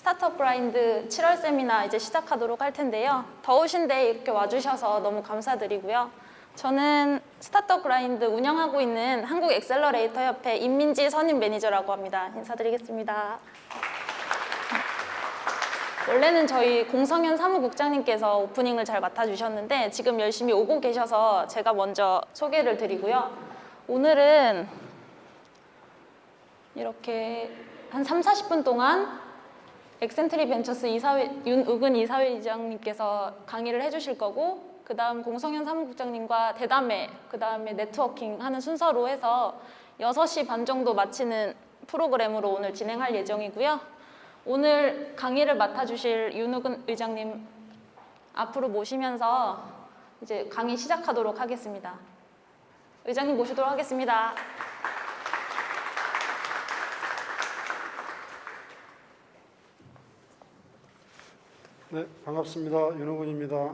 스타트업 그라인드 7월 세미나 이제 시작하도록 할 텐데요. 더우신데 이렇게 와주셔서 너무 감사드리고요. 저는 스타트업 그라인드 운영하고 있는 한국 엑셀러레이터 협회 임민지 선임 매니저라고 합니다. 인사드리겠습니다. 원래는 저희 공성현 사무국장님께서 오프닝을 잘 맡아주셨는데 지금 열심히 오고 계셔서 제가 먼저 소개를 드리고요. 오늘은 이렇게 한 30-40분 동안 엑센트리 벤처스 윤우근 이사회장님께서 강의를 해주실 거고, 그 다음 공성현 사무국장님과 대담회, 그 다음에 네트워킹 하는 순서로 해서 6시 반 정도 마치는 프로그램으로 오늘 진행할 예정이고요. 오늘 강의를 맡아주실 윤우근 의장님 앞으로 모시면서 이제 강의 시작하도록 하겠습니다. 의장님 모시도록 하겠습니다. 네, 반갑습니다. 윤우근입니다.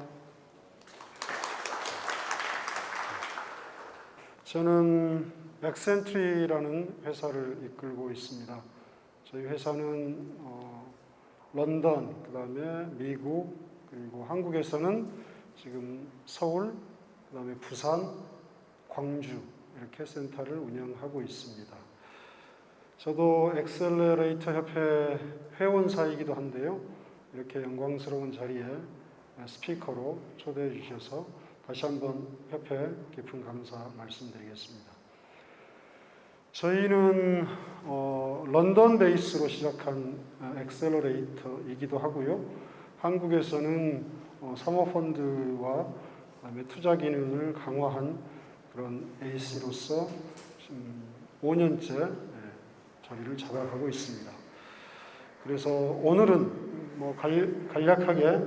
저는 엑센트리라는 회사를 이끌고 있습니다. 저희 회사는 런던, 그 다음에 미국, 그리고 한국에서는 지금 서울, 그 다음에 부산, 광주 이렇게 센터를 운영하고 있습니다. 저도 엑셀러레이터 협회 회원사이기도 한데요. 이렇게 영광스러운 자리에 스피커로 초대해 주셔서 다시 한번 협회 깊은 감사 말씀드리겠습니다. 저희는 런던 베이스로 시작한 엑셀러레이터이기도 하고요. 한국에서는 사모펀드와 그다음에 투자 기능을 강화한 그런 AC로서 지금 5년째 자리를 잡아가고 있습니다. 그래서 오늘은 간략하게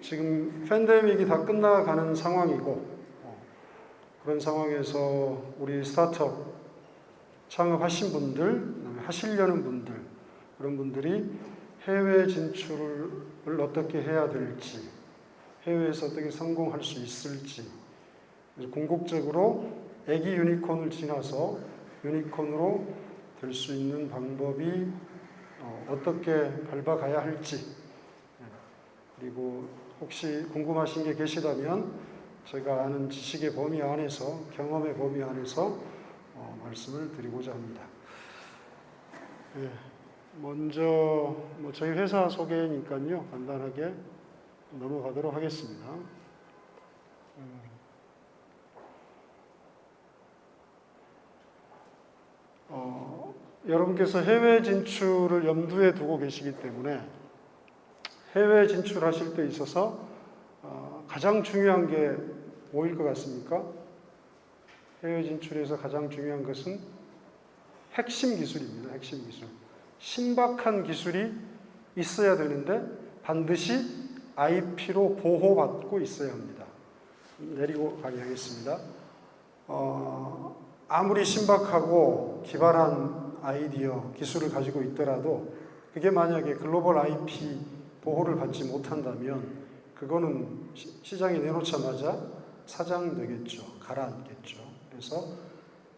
지금 팬데믹이 다 끝나가는 상황이고, 그런 상황에서 우리 스타트업 창업하신 분들, 하시려는 분들, 그런 분들이 해외 진출을 어떻게 해야 될지, 해외에서 어떻게 성공할 수 있을지, 그래서 궁극적으로 애기 유니콘을 지나서 유니콘으로 될 수 있는 방법이 어떻게 밟아가야 할지, 그리고 혹시 궁금하신 게 계시다면 제가 아는 지식의 범위 안에서, 경험의 범위 안에서 말씀을 드리고자 합니다. 먼저 저희 회사 소개니까요, 간단하게 넘어가도록 하겠습니다. 여러분께서 해외 진출을 염두에 두고 계시기 때문에 해외 진출하실 때 있어서 가장 중요한 게 뭐일 것 같습니까? 해외 진출에서 가장 중요한 것은 핵심 기술입니다. 핵심 기술. 신박한 기술이 있어야 되는데 반드시 IP로 보호받고 있어야 합니다. 내리고 가겠습니다. 아무리 신박하고 기발한 아이디어, 기술을 가지고 있더라도 그게 만약에 글로벌 IP 보호를 받지 못한다면 그거는 시장에 내놓자마자 사장되겠죠. 가라앉겠죠. 그래서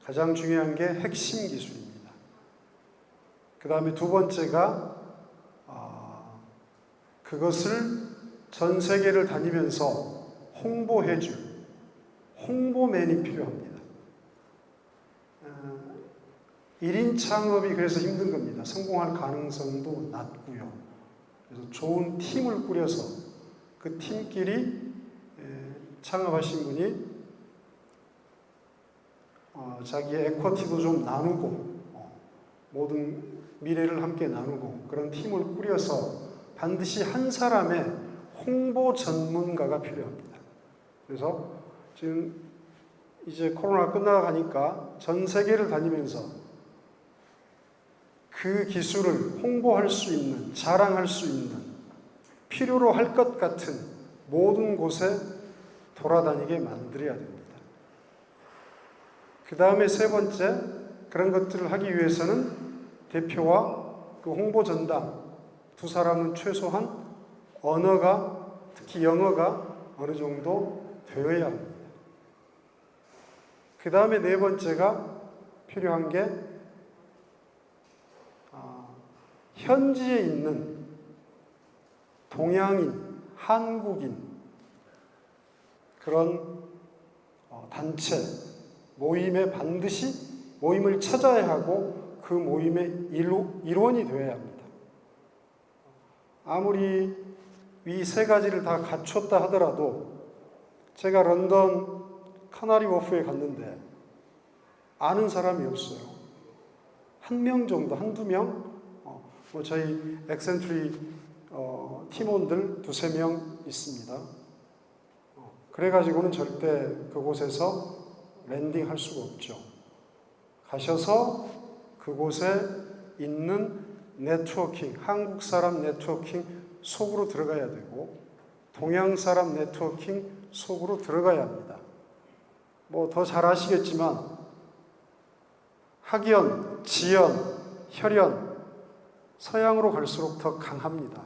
가장 중요한 게 핵심 기술입니다. 그 다음에 두 번째가 그것을 전 세계를 다니면서 홍보해줄 홍보맨이 필요합니다. 1인 창업이 그래서 힘든 겁니다. 성공할 가능성도 낮고요. 그래서 좋은 팀을 꾸려서 그 팀끼리 창업하신 분이 자기의 에쿼티도 좀 나누고 모든 미래를 함께 나누고 그런 팀을 꾸려서 반드시 한 사람의 홍보 전문가가 필요합니다. 그래서 지금 이제 코로나 끝나가니까 전 세계를 다니면서 그 기술을 홍보할 수 있는, 자랑할 수 있는, 필요로 할 것 같은 모든 곳에 돌아다니게 만들어야 됩니다. 그 다음에 세 번째, 그런 것들을 하기 위해서는 대표와 그 홍보 전담 두 사람은 최소한 언어가, 특히 영어가 어느 정도 되어야 합니다. 그 다음에 네 번째가 필요한 게 현지에 있는 동양인, 한국인 그런 단체, 모임에 반드시 모임을 찾아야 하고 그 모임의 일원이 되어야 합니다. 아무리 이 세 가지를 다 갖췄다 하더라도 제가 런던 카나리 워프에 갔는데 아는 사람이 없어요. 한 명 정도, 한두 명, 저희 엑센트리 팀원들 두세 명 있습니다. 그래가지고는 절대 그곳에서 랜딩할 수가 없죠. 가셔서 그곳에 있는 네트워킹, 한국 사람 네트워킹 속으로 들어가야 되고 동양 사람 네트워킹 속으로 들어가야 합니다. 뭐 더 잘 아시겠지만 학연, 지연, 혈연 서양으로 갈수록 더 강합니다.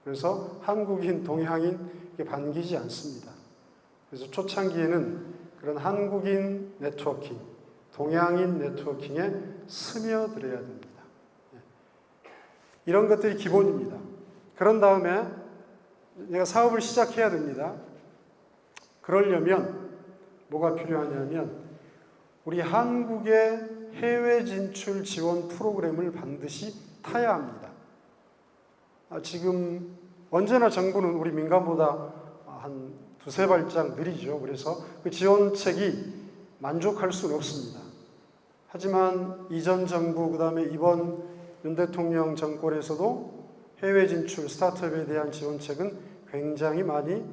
그래서 한국인, 동양인 반기지 않습니다. 그래서 초창기에는 그런 한국인 네트워킹, 동양인 네트워킹에 스며들어야 됩니다. 이런 것들이 기본입니다. 그런 다음에 내가 사업을 시작해야 됩니다. 그러려면 뭐가 필요하냐면 우리 한국의 해외 진출 지원 프로그램을 반드시 타야 합니다. 지금 언제나 정부는 우리 민간보다 한 두세 발짝 느리죠. 그래서 그 지원책이 만족할 수는 없습니다. 하지만 이전 정부, 그 다음에 이번 윤 대통령 정권에서도 해외 진출 스타트업에 대한 지원책은 굉장히 많이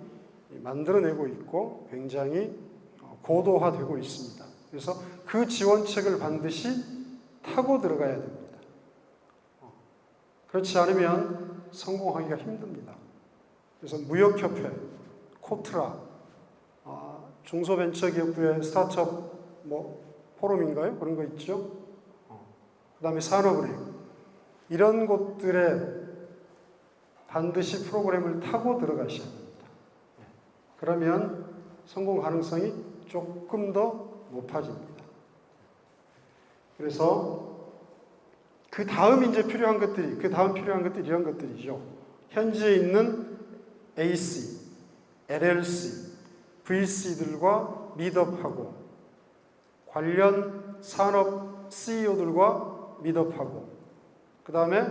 만들어내고 있고 굉장히 고도화되고 있습니다. 그래서 그 지원책을 반드시 타고 들어가야 됩니다. 그렇지 않으면 성공하기가 힘듭니다. 그래서 무역협회, 코트라, 중소벤처기업부의 스타트업 포럼인가요? 그런 거 있죠. 그 다음에 산업은행, 이런 곳들에 반드시 프로그램을 타고 들어가셔야 됩니다. 그러면 성공 가능성이 조금 더 높아집니다. 그래서 그 다음 이제 필요한 것들이, 이런 것들이죠. 현지에 있는 AC, LLC, VC들과 미드업하고 관련 산업 CEO들과 미드업하고 그 다음에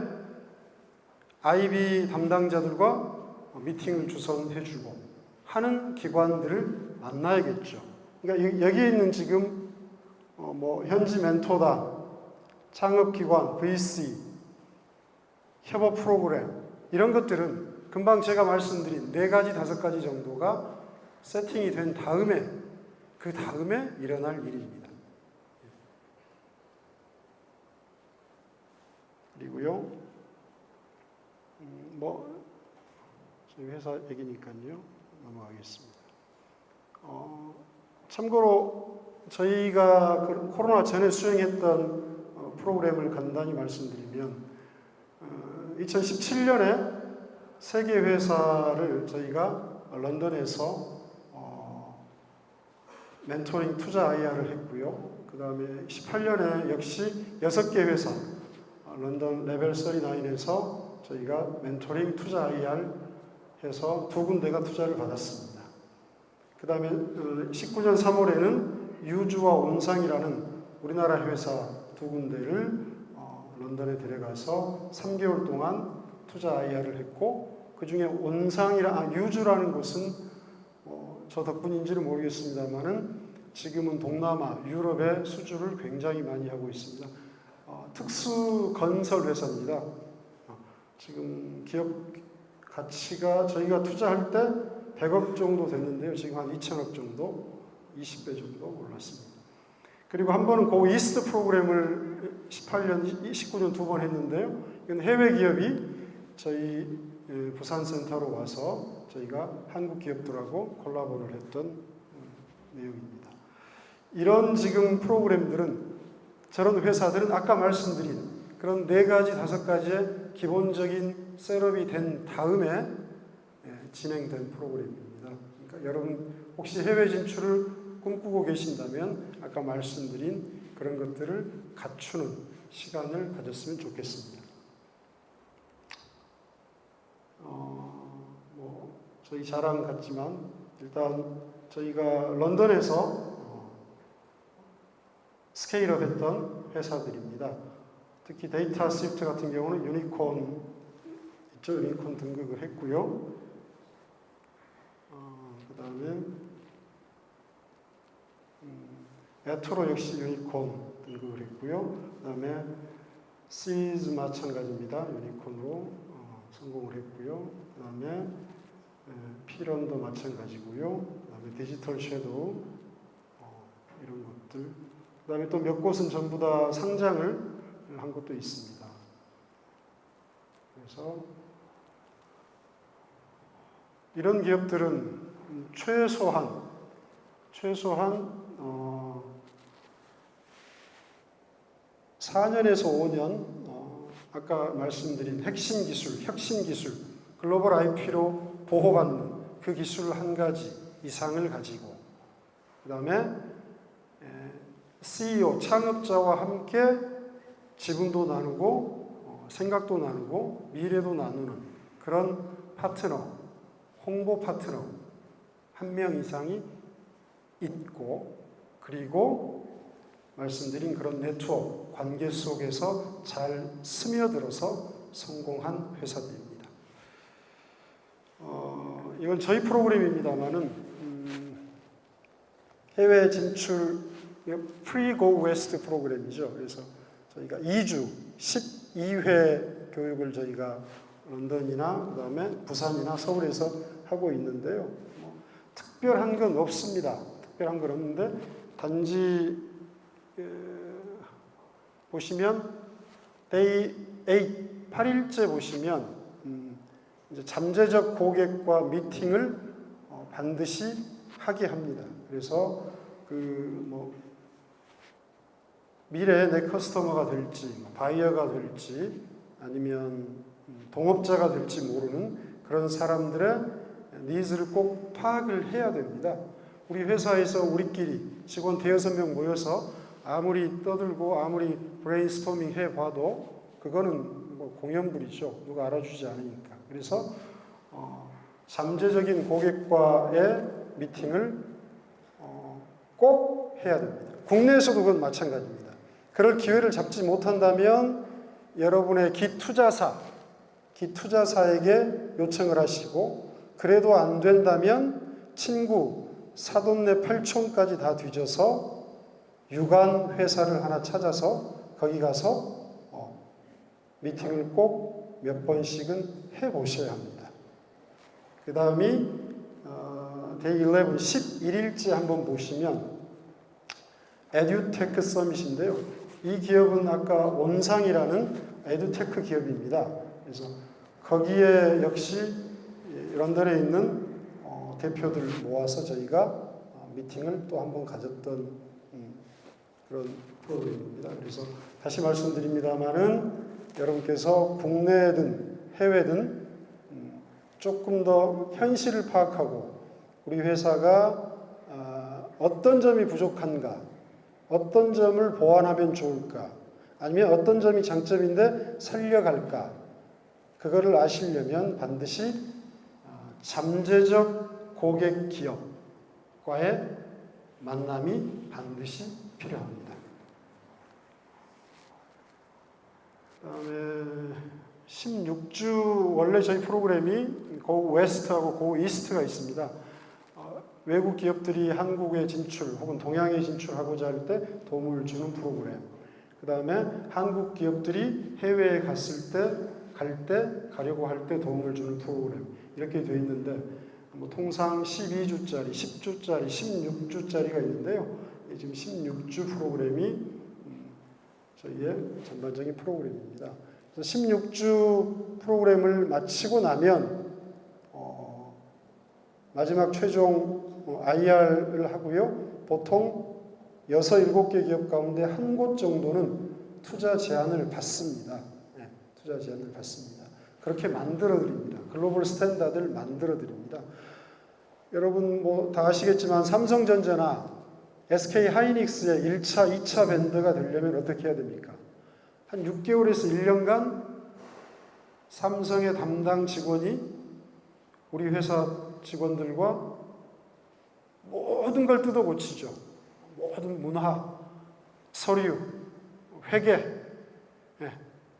IB 담당자들과 미팅을 주선해주고 하는 기관들을 만나야겠죠. 그러니까 여기에 있는 지금 현지 멘토다, 창업기관, VC, 협업 프로그램 이런 것들은 금방 제가 말씀드린 4가지, 5가지 정도가 세팅이 된 다음에 그 다음에 일어날 일입니다. 그리고요, 저희 회사 얘기니까요 넘어가겠습니다. 참고로 저희가 코로나 전에 수행했던 프로그램을 간단히 말씀드리면 2017년에 세계 회사를 저희가 런던에서 멘토링 투자 IR을 했고요. 그 다음에 18년에 역시 6개 회사 런던 레벨 39에서 저희가 멘토링 투자 IR 해서 2군데가 투자를 받았습니다. 그 다음에 19년 3월에는 유주와 온상이라는 우리나라 회사 2군데를 런던에 데려가서 3개월 동안 투자 IR을 했고 그 중에 유주라는 곳은 저 덕분인지는 모르겠습니다만은 지금은 동남아, 유럽의 수주를 굉장히 많이 하고 있습니다. 특수 건설 회사입니다. 지금 기업 가치가 저희가 투자할 때 100억 정도 됐는데요. 지금 한 2천억 정도, 20배 정도 올랐습니다. 그리고 한 번은 고 이스트 프로그램을 18년, 19년 2번 했는데요. 이건 해외 기업이 저희 부산센터로 와서 저희가 한국 기업들하고 콜라보를 했던 내용입니다. 이런 지금 프로그램들은 저런 회사들은 아까 말씀드린 그런 4가지, 5가지의 기본적인 셋업이 된 다음에 진행된 프로그램입니다. 그러니까 여러분 혹시 해외 진출을 꿈꾸고 계신다면 아까 말씀드린 그런 것들을 갖추는 시간을 가졌으면 좋겠습니다. 저희 자랑 같지만 일단 저희가 런던에서 스케일업 했던 회사들입니다. 특히 데이터 스위프트 같은 경우는 유니콘 있죠. 유니콘 등극을 했고요. 그 다음에 에토로 역시 유니콘 등극을 했고요. 그 다음에 시즈 마찬가지입니다. 유니콘으로 성공을 했고요. 그 다음에 피런도 마찬가지고요. 그 다음에 디지털 섀도우 이런 것들. 그 다음에 또 몇 곳은 전부 다 상장을 한 것도 있습니다. 그래서 이런 기업들은 최소한 4년에서 5년 아까 말씀드린 핵심 기술, 혁신 기술, 글로벌 IP로 보호받는 그 기술 한 가지 이상을 가지고 그 다음에 CEO, 창업자와 함께 지분도 나누고 생각도 나누고 미래도 나누는 그런 파트너, 홍보 파트너 한 명 이상이 있고 그리고 말씀드린 그런 네트워크, 관계 속에서 잘 스며들어서 성공한 회사들입니다. 이건 저희 프로그램입니다만은 해외 진출 프리-고 웨스트 프로그램이죠. 그래서 저희가 2주 12회 교육을 저희가 런던이나 그다음에 부산이나 서울에서 하고 있는데요. 특별한 건 없습니다. 특별한 건 없는데 단지 보시면 데이 8일째 보시면 이제 잠재적 고객과 미팅을 반드시 하게 합니다. 그래서 미래에 내 커스터머가 될지 바이어가 될지 아니면 동업자가 될지 모르는 그런 사람들의 니즈를 꼭 파악을 해야 됩니다. 우리 회사에서 우리끼리 직원 5-6명 모여서 아무리 떠들고 아무리 브레인스토밍 해봐도 그거는 공연불이죠. 누가 알아주지 않으니까. 그래서 잠재적인 고객과의 미팅을 꼭 해야 됩니다. 국내에서도 그건 마찬가지입니다. 그럴 기회를 잡지 못한다면 여러분의 기투자사에게 요청을 하시고 그래도 안 된다면 친구, 사돈네 팔촌까지 다 뒤져서 유관 회사를 하나 찾아서 거기 가서 미팅을 꼭 몇 번씩은 해보셔야 합니다. 그 다음이 데이 11, 11일째 한번 보시면 에듀테크 서밋인데요. 이 기업은 아까 온상이라는 에듀테크 기업입니다. 그래서 거기에 역시 런던에 있는 대표들 모아서 저희가 미팅을 또 한번 가졌던 그런 프로그램입니다. 그래서 다시 말씀드립니다만은 여러분께서 국내든 해외든 조금 더 현실을 파악하고 우리 회사가 어떤 점이 부족한가, 어떤 점을 보완하면 좋을까, 아니면 어떤 점이 장점인데 살려갈까, 그거를 아시려면 반드시 잠재적 고객 기업과의 만남이 반드시 필요합니다. 그 다음에 16주 원래 저희 프로그램이 고 웨스트하고 고 이스트가 있습니다. 외국 기업들이 한국에 진출 혹은 동양에 진출하고자 할 때 도움을 주는 프로그램. 그 다음에 한국 기업들이 해외에 가려고 할 때 도움을 주는 프로그램. 이렇게 되어 있는데 통상 12주짜리, 10주짜리, 16주짜리가 있는데요. 지금 16주 프로그램이 저희의 전반적인 프로그램입니다. 그래서 16주 프로그램을 마치고 나면 마지막 최종 IR을 하고요. 보통 6-7개 기업 가운데 한 곳 정도는 투자 제안을 받습니다. 투자 제안을 받습니다. 그렇게 만들어드립니다. 글로벌 스탠다드를 만들어드립니다. 여러분 다 아시겠지만 삼성전자나 SK 하이닉스의 1차, 2차 밴드가 되려면 어떻게 해야 됩니까? 한 6개월에서 1년간 삼성의 담당 직원이 우리 회사 직원들과 모든 걸 뜯어 고치죠. 모든 문화, 서류, 회계,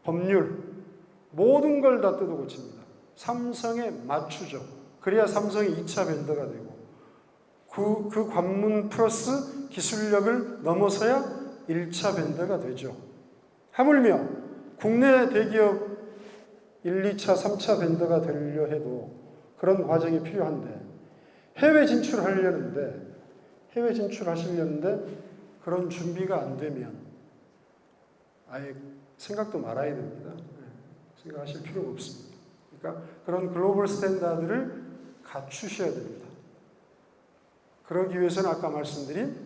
법률 모든 걸 다 뜯어 고칩니다. 삼성에 맞추죠. 그래야 삼성이 2차 벤더가 되고 그 관문 플러스 기술력을 넘어서야 1차 벤더가 되죠. 하물며 국내 대기업 1, 2차, 3차 벤더가 되려 해도 그런 과정이 필요한데 해외 진출하시려는데 그런 준비가 안 되면 아예 생각도 말아야 됩니다. 생각하실 필요가 없습니다. 그러니까 그런 글로벌 스탠다드를 갖추셔야 됩니다. 그러기 위해서는 아까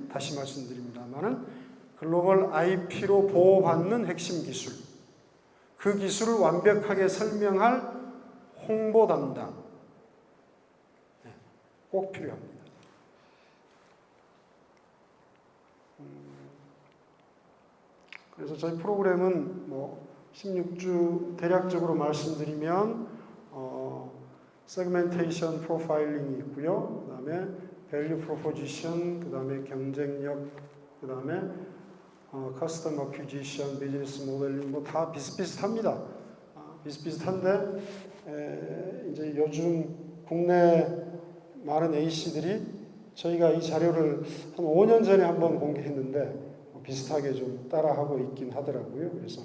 다시 말씀드립니다만은 글로벌 IP로 보호받는 핵심 기술, 그 기술을 완벽하게 설명할 홍보 담당 꼭 필요합니다. 그래서 저희 프로그램은 16주 대략적으로 말씀드리면 세그멘테이션 프로파일링이 있고요. 그 다음에 밸류 프로포지션, 그 다음에 경쟁력, 그 다음에 커스텀 어퀴지션, 비즈니스 모델링 다 비슷비슷합니다. 비슷비슷한데 이제 요즘 국내 많은 A씨들이 저희가 이 자료를 한 5년 전에 한번 공개했는데 비슷하게 좀 따라하고 있긴 하더라고요. 그래서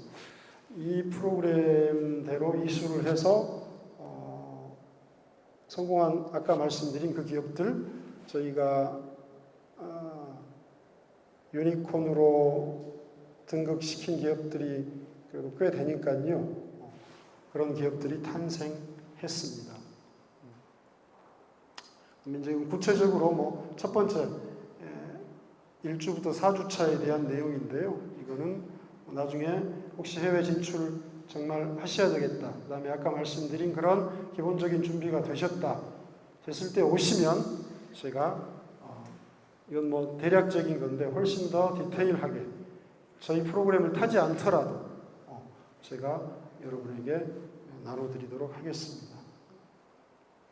이 프로그램대로 이수를 해서 성공한 아까 말씀드린 그 기업들 저희가 유니콘으로 등극시킨 기업들이 그래도 꽤 되니까요. 그런 기업들이 탄생했습니다. 이제 구체적으로 첫 번째 1주부터 4주차에 대한 내용인데요. 이거는 나중에 혹시 해외 진출 정말 하셔야 되겠다. 그 다음에 아까 말씀드린 그런 기본적인 준비가 됐을 때 오시면 제가 이건 대략적인 건데 훨씬 더 디테일하게 저희 프로그램을 타지 않더라도 제가 여러분에게 나눠드리도록 하겠습니다.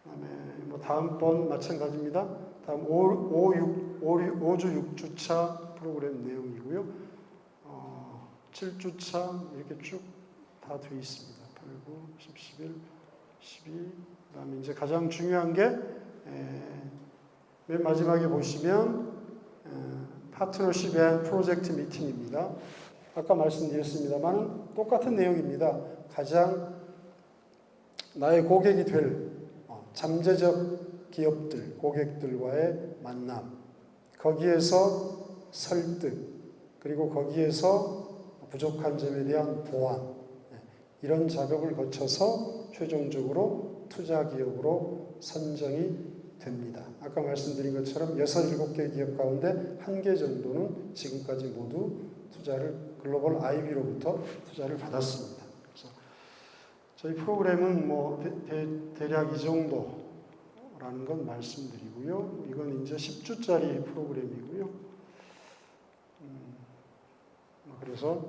그 다음에 다음번 마찬가지입니다. 다음 5주 6주차 프로그램 내용이고요. 7주차 이렇게 쭉 다 되어 있습니다. 8, 9, 10, 11, 12. 그 다음에 이제 가장 중요한 게 맨 마지막에 보시면 파트너십 앤 프로젝트 미팅입니다. 아까 말씀드렸습니다만 똑같은 내용입니다. 가장 나의 고객이 될 잠재적 기업들, 고객들과의 만남, 거기에서 설득, 그리고 거기에서 부족한 점에 대한 보완, 이런 작업을 거쳐서 최종적으로 투자 기업으로 선정이 됩니다. 아까 말씀드린 것처럼 6, 7개 기업 가운데 1개 정도는 지금까지 모두 글로벌 IB로부터 투자를 받았습니다. 그래서 저희 프로그램은 대략 이 정도라는 건 말씀드리고요. 이건 이제 10주짜리 프로그램이고요. 그래서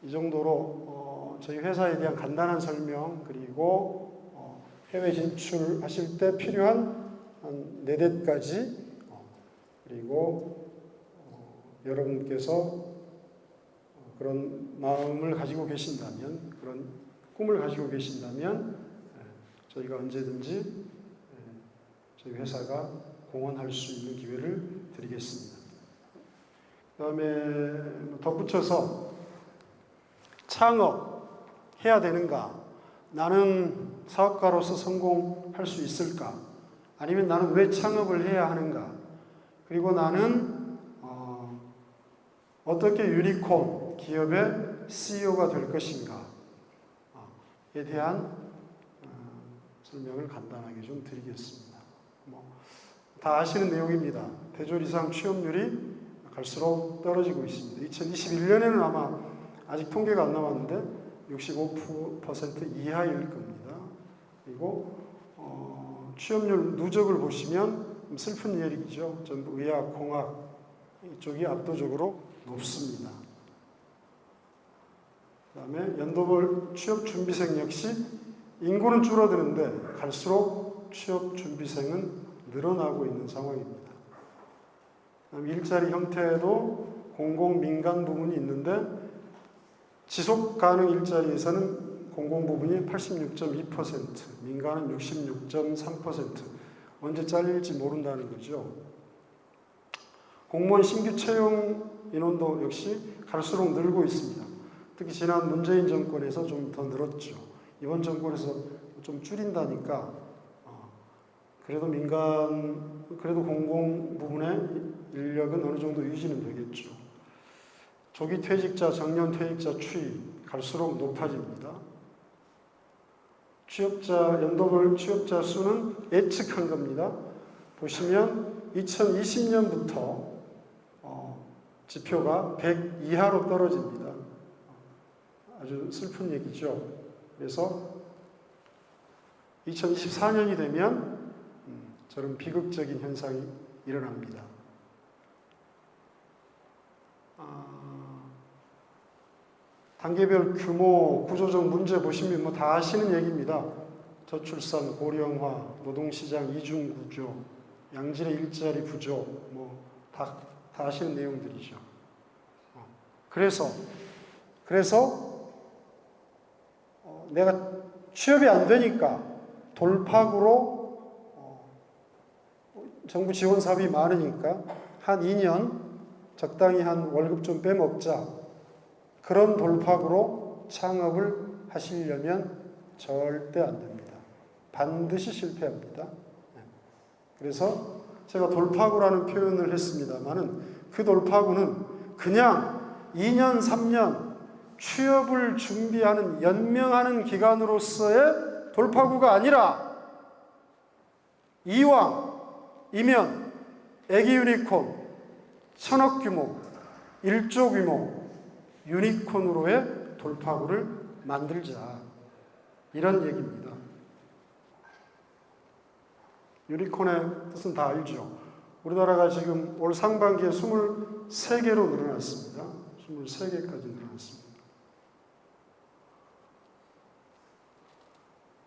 이 정도로 저희 회사에 대한 간단한 설명, 그리고 해외 진출하실 때 필요한 한 4대까지, 그리고 여러분께서 그런 마음을 가지고 계신다면, 그런 꿈을 가지고 계신다면 저희가 언제든지 저희 회사가 공헌할 수 있는 기회를 드리겠습니다. 그 다음에 덧붙여서 창업해야 되는가? 나는 사업가로서 성공할 수 있을까? 아니면 나는 왜 창업을 해야 하는가? 그리고 나는 어떻게 유니콘 기업의 CEO가 될 것인가에 대한 설명을 간단하게 좀 드리겠습니다. 다 아시는 내용입니다. 대졸 이상 취업률이 갈수록 떨어지고 있습니다. 2021년에는 아마 아직 통계가 안 나왔는데 65% 이하일 겁니다. 그리고 취업률 누적을 보시면 슬픈 얘기죠. 전부 의학, 공학 이쪽이 압도적으로 높습니다. 그 다음에 연도별 취업 준비생 역시 인구는 줄어드는데 갈수록 취업 준비생은 늘어나고 있는 상황입니다. 일자리 형태에도 공공 민간 부분이 있는데 지속 가능 일자리에서는 공공 부분이 86.2%, 민간은 66.3%. 언제 잘릴지 모른다는 거죠. 공무원 신규 채용 인원도 역시 갈수록 늘고 있습니다. 특히 지난 문재인 정권에서 좀 더 늘었죠. 이번 정권에서 좀 줄인다니까 그래도 공공 부분의 인력은 어느 정도 유지는 되겠죠. 조기 퇴직자, 정년 퇴직자 추이 갈수록 높아집니다. 연도별 취업자 수는 예측한 겁니다. 보시면 2020년부터 지표가 100 이하로 떨어집니다. 아주 슬픈 얘기죠. 그래서 2024년이 되면 저런 비극적인 현상이 일어납니다. 단계별 규모, 구조적 문제 보시면 다 아시는 얘기입니다. 저출산, 고령화, 노동시장 이중구조, 양질의 일자리 부족, 다 아시는 내용들이죠. 그래서 내가 취업이 안 되니까 돌파구로 정부 지원 사업이 많으니까 한 2년 적당히 한 월급 좀 빼먹자. 그런 돌파구로 창업을 하시려면 절대 안 됩니다. 반드시 실패합니다. 그래서 제가 돌파구라는 표현을 했습니다만은 그 돌파구는 그냥 2년, 3년 취업을 준비하는, 연명하는 기간으로서의 돌파구가 아니라 이면 애기 유니콘, 1000억 규모, 1조 규모 유니콘으로의 돌파구를 만들자. 이런 얘기입니다. 유니콘의 뜻은 다 알죠. 우리나라가 지금 올 상반기에 23개로 늘어났습니다. 23개까지 늘어났습니다.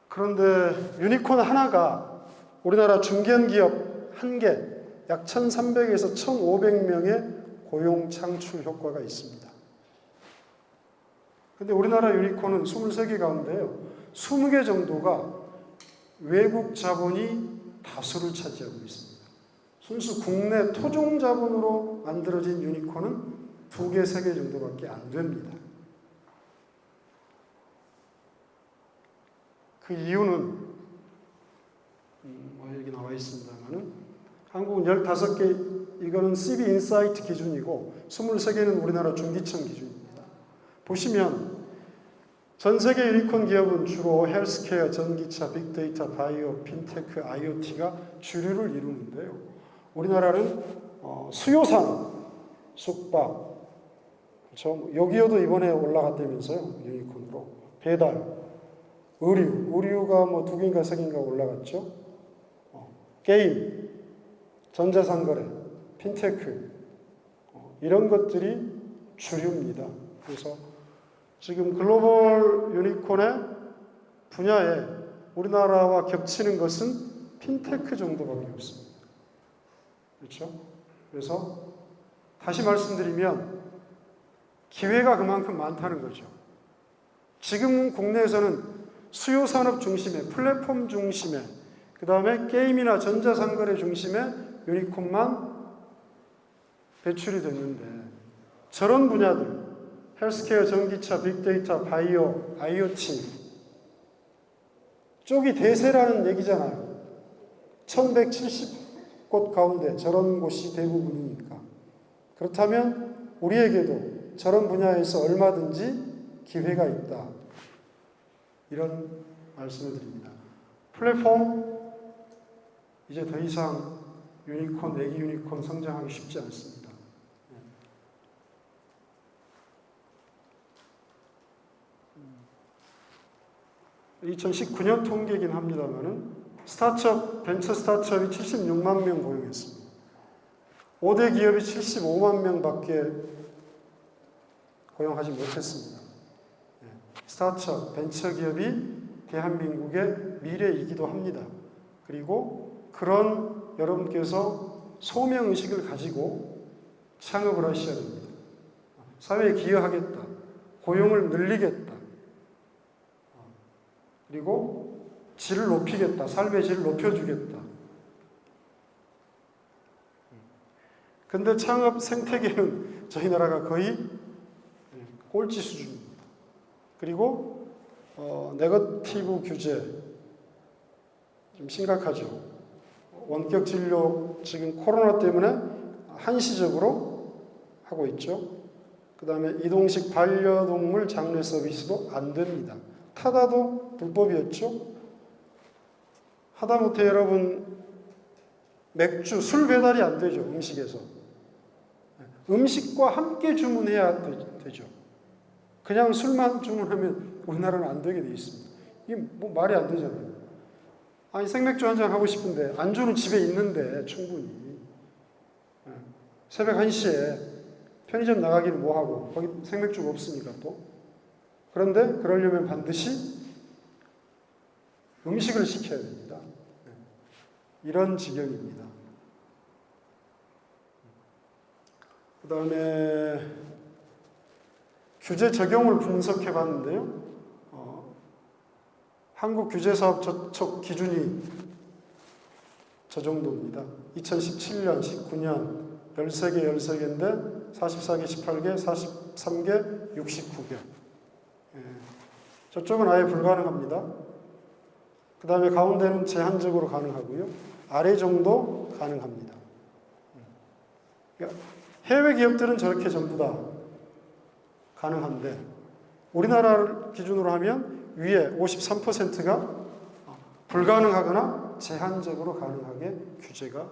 그런데 유니콘 하나가 우리나라 중견기업 1개, 약 1,300에서 1,500명의 고용 창출 효과가 있습니다. 근데 우리나라 유니콘은 23개 가운데요, 20개 정도가 외국 자본이 다수를 차지하고 있습니다. 순수 국내 토종 자본으로 만들어진 유니콘은 2개, 3개 정도밖에 안 됩니다. 그 이유는 여기 나와 있습니다만은 한국은 15개, 이거는 CB 인사이트 기준이고 23개는 우리나라 중기청 기준입니다. 보시면 전 세계 유니콘 기업은 주로 헬스케어, 전기차, 빅데이터, 바이오, 핀테크, IoT가 주류를 이루는데요. 우리나라는 수요산, 숙박, 그렇죠? 여기어도 이번에 올라갔다면서요, 유니콘으로. 배달, 의류가 2개인가 3개인가 올라갔죠. 게임, 전자상거래, 핀테크, 이런 것들이 주류입니다. 그래서 지금 글로벌 유니콘의 분야에 우리나라와 겹치는 것은 핀테크 정도밖에 없습니다. 그렇죠? 그래서 다시 말씀드리면 기회가 그만큼 많다는 거죠. 지금 국내에서는 수요산업 중심에, 플랫폼 중심에, 그 다음에 게임이나 전자상거래 중심에 유니콘만 배출이 됐는데 저런 분야들, 헬스케어, 전기차, 빅데이터, 바이오, IoT 쪽이 대세라는 얘기잖아요. 1170곳 가운데 저런 곳이 대부분이니까. 그렇다면 우리에게도 저런 분야에서 얼마든지 기회가 있다. 이런 말씀을 드립니다. 플랫폼, 이제 더 이상 유니콘, 애기 유니콘 성장하기 쉽지 않습니다. 2019년 통계이긴 합니다만은 벤처 스타트업이 76만 명 고용했습니다. 5대 기업이 75만 명밖에 고용하지 못했습니다. 스타트업, 벤처 기업이 대한민국의 미래이기도 합니다. 그리고 그런 여러분께서 소명의식을 가지고 창업을 하셔야 됩니다. 사회에 기여하겠다. 고용을 늘리겠다. 그리고 질을 높이겠다. 삶의 질을 높여주겠다. 근데 창업 생태계는 저희 나라가 거의 꼴찌 수준입니다. 그리고 네거티브 규제 좀 심각하죠. 원격 진료 지금 코로나 때문에 한시적으로 하고 있죠. 그 다음에 이동식 반려동물 장례 서비스도 안 됩니다. 타다도 불법이었죠. 하다못해 여러분 맥주, 술 배달이 안 되죠. 음식에서. 음식과 함께 주문해야 되죠. 그냥 술만 주문하면 우리나라는 안 되게 돼 있습니다. 이게 뭐 말이 안 되잖아요. 아니 생맥주 한잔 하고 싶은데 안주는 집에 있는데 충분히 새벽 1시에 편의점 나가기는 뭐하고 거기 생맥주가 없으니까 또 그런데 그러려면 반드시 음식을 시켜야 됩니다. 이런 지경입니다. 그 다음에 규제 적용을 분석해 봤는데요. 한국 규제사업 저촉 기준이 저 정도입니다. 2017년, 19년 13개, 13개인데 44개, 18개, 43개, 69개. 저쪽은 아예 불가능합니다. 그 다음에 가운데는 제한적으로 가능하고요. 아래 정도 가능합니다. 그러니까 해외 기업들은 저렇게 전부 다 가능한데 우리나라 기준으로 하면 위에 53%가 불가능하거나 제한적으로 가능하게 규제가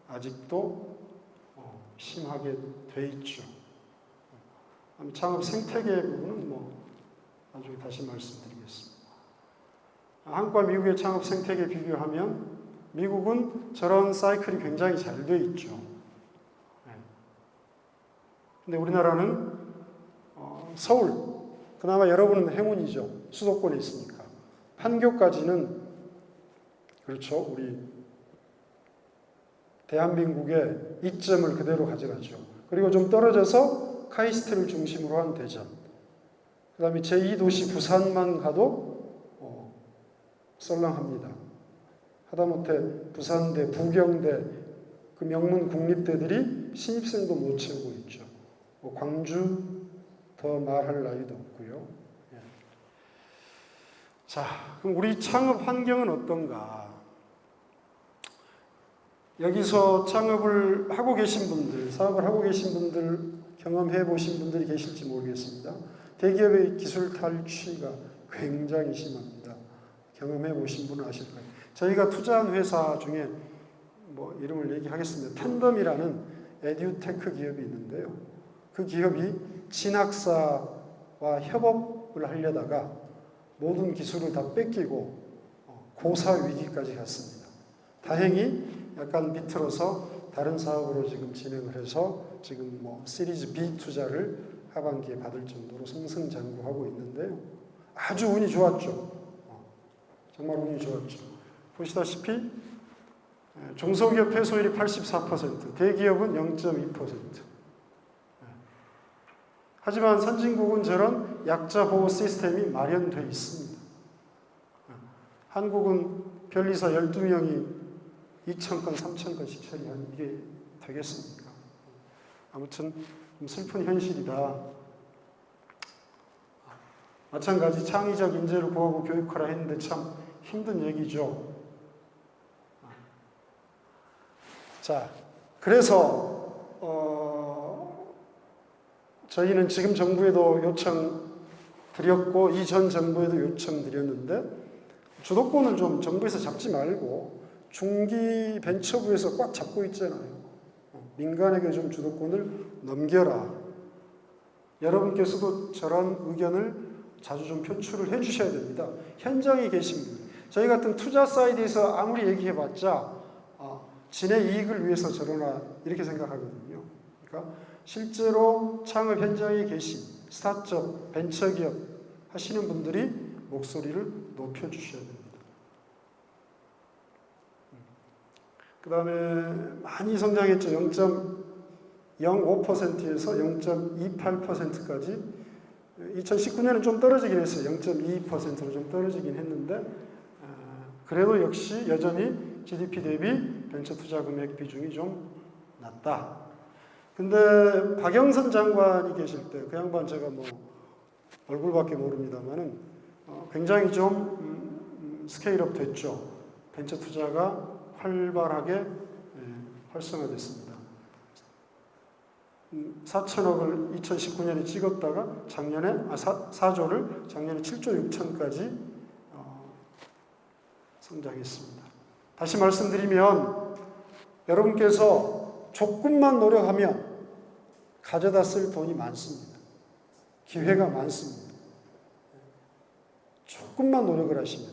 아직도 심하게 돼 있죠. 창업 생태계 부분은 나중에 다시 말씀드리겠습니다. 한국과 미국의 창업 생태계 비교하면 미국은 저런 사이클이 굉장히 잘 돼 있죠. 근데 우리나라는 서울, 그나마 여러분은 행운이죠. 수도권에 있으니까. 판교까지는 그렇죠. 우리 대한민국의 이점을 그대로 가져가죠. 그리고 좀 떨어져서 카이스트를 중심으로 한 대전. 그 다음에 제2도시 부산만 가도 썰렁합니다. 하다못해 부산대, 부경대, 그 명문 국립대들이 신입생도 못 채우고 있죠. 광주 더 말할 나위도 없고요. 자, 그럼 우리 창업 환경은 어떤가? 여기서 창업을 하고 계신 분들, 사업을 하고 계신 분들, 경험해 보신 분들이 계실지 모르겠습니다. 대기업의 기술 탈취가 굉장히 심합니다. 경험해 보신 분은 아실 거예요. 저희가 투자한 회사 중에 이름을 얘기하겠습니다. 텐덤이라는 에듀테크 기업이 있는데요. 그 기업이 진학사와 협업을 하려다가 모든 기술을 다 뺏기고 고사 위기까지 갔습니다. 다행히 약간 비틀어서 다른 사업으로 지금 진행을 해서 지금 시리즈 B 투자를 하반기에 받을 정도로 승승장구하고 있는데요. 아주 운이 좋았죠. 정말 운이 좋았죠. 보시다시피 중소기업 회수율이 84%, 대기업은 0.2%. 하지만 선진국은 저런 약자 보호 시스템이 마련되어 있습니다. 한국은 변리사 12명이 2,000건, 3,000건씩 처리하는 이게 되겠습니까? 아무튼 좀 슬픈 현실이다. 마찬가지 창의적 인재를 구하고 교육하라 했는데 참 힘든 얘기죠. 자, 그래서 저희는 지금 정부에도 요청 드렸고 이전 정부에도 요청 드렸는데 주도권을 좀 정부에서 잡지 말고 중기 벤처부에서 꽉 잡고 있잖아요. 민간에게 좀 주도권을 넘겨라. 여러분께서도 저런 의견을 자주 좀 표출을 해주셔야 됩니다. 현장에 계신 분, 저희 같은 투자 사이드에서 아무리 얘기해봤자 진의 이익을 위해서 저러나 이렇게 생각하거든요. 그러니까 실제로 창업 현장에 계신 스타트업, 벤처기업 하시는 분들이 목소리를 높여주셔야 됩니다. 그 다음에 많이 성장했죠. 0.05%에서 0.28%까지. 2019년은 좀 떨어지긴 했어요. 0.22%로 좀 떨어지긴 했는데, 그래도 역시 여전히 GDP 대비 벤처 투자 금액 비중이 좀 낮다. 근데 박영선 장관이 계실 때, 그 양반 제가 뭐 얼굴밖에 모릅니다만은 굉장히 좀 스케일업 됐죠. 벤처 투자가 활발하게 활성화됐습니다. 4천억을 2019년에 찍었다가 작년에 4조를 작년에 7조 6천까지 성장했습니다. 다시 말씀드리면 여러분께서 조금만 노력하면 가져다 쓸 돈이 많습니다. 기회가 많습니다. 조금만 노력을 하시면,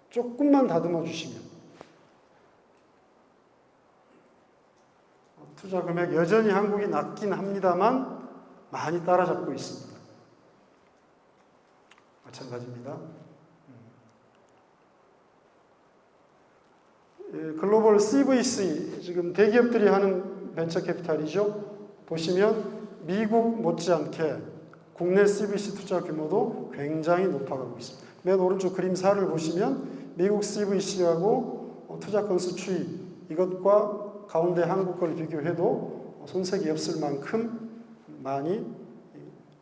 조금만 다듬어 주시면 투자 금액 여전히 한국이 낮긴 합니다만 많이 따라잡고 있습니다. 마찬가지입니다. 글로벌 CVC, 지금 대기업들이 하는 벤처 캐피탈이죠. 보시면 미국 못지않게 국내 CVC 투자 규모도 굉장히 높아가고 있습니다. 맨 오른쪽 그림 4를 보시면 미국 CVC하고 투자 건수 추이, 이것과 가운데 한국 걸 비교해도 손색이 없을 만큼 많이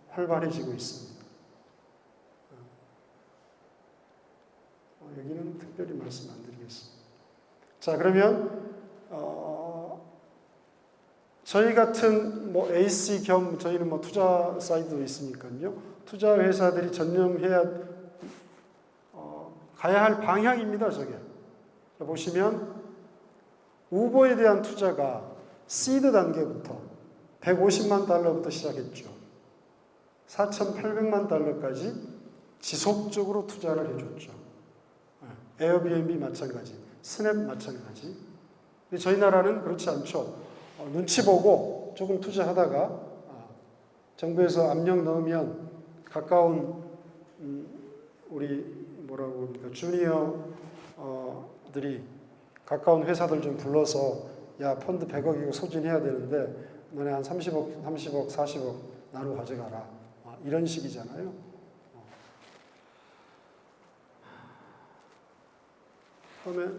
활발해지고 있습니다. 여기는 특별히 말씀 안 드리겠습니다. 자, 그러면 저희 같은 뭐 AC 겸 저희는 뭐 투자 사이드도 있으니까요. 투자 회사들이 전념해야 가야 할 방향입니다. 저게. 자, 보시면 우버에 대한 투자가 시드 단계부터 150만 달러부터 시작했죠. 4,800만 달러까지 지속적으로 투자를 해줬죠. 에어비앤비 마찬가지, 스냅 마찬가지. 근데 저희 나라는 그렇지 않죠. 눈치 보고 조금 투자하다가 정부에서 압력 넣으면 가까운 우리 뭐라고 합니까, 주니어들이 가까운 회사들 좀 불러서 야, 펀드 100억이고 소진해야 되는데 너네 한 30억, 40억 나눠 가져가라. 이런 식이잖아요. 그다음에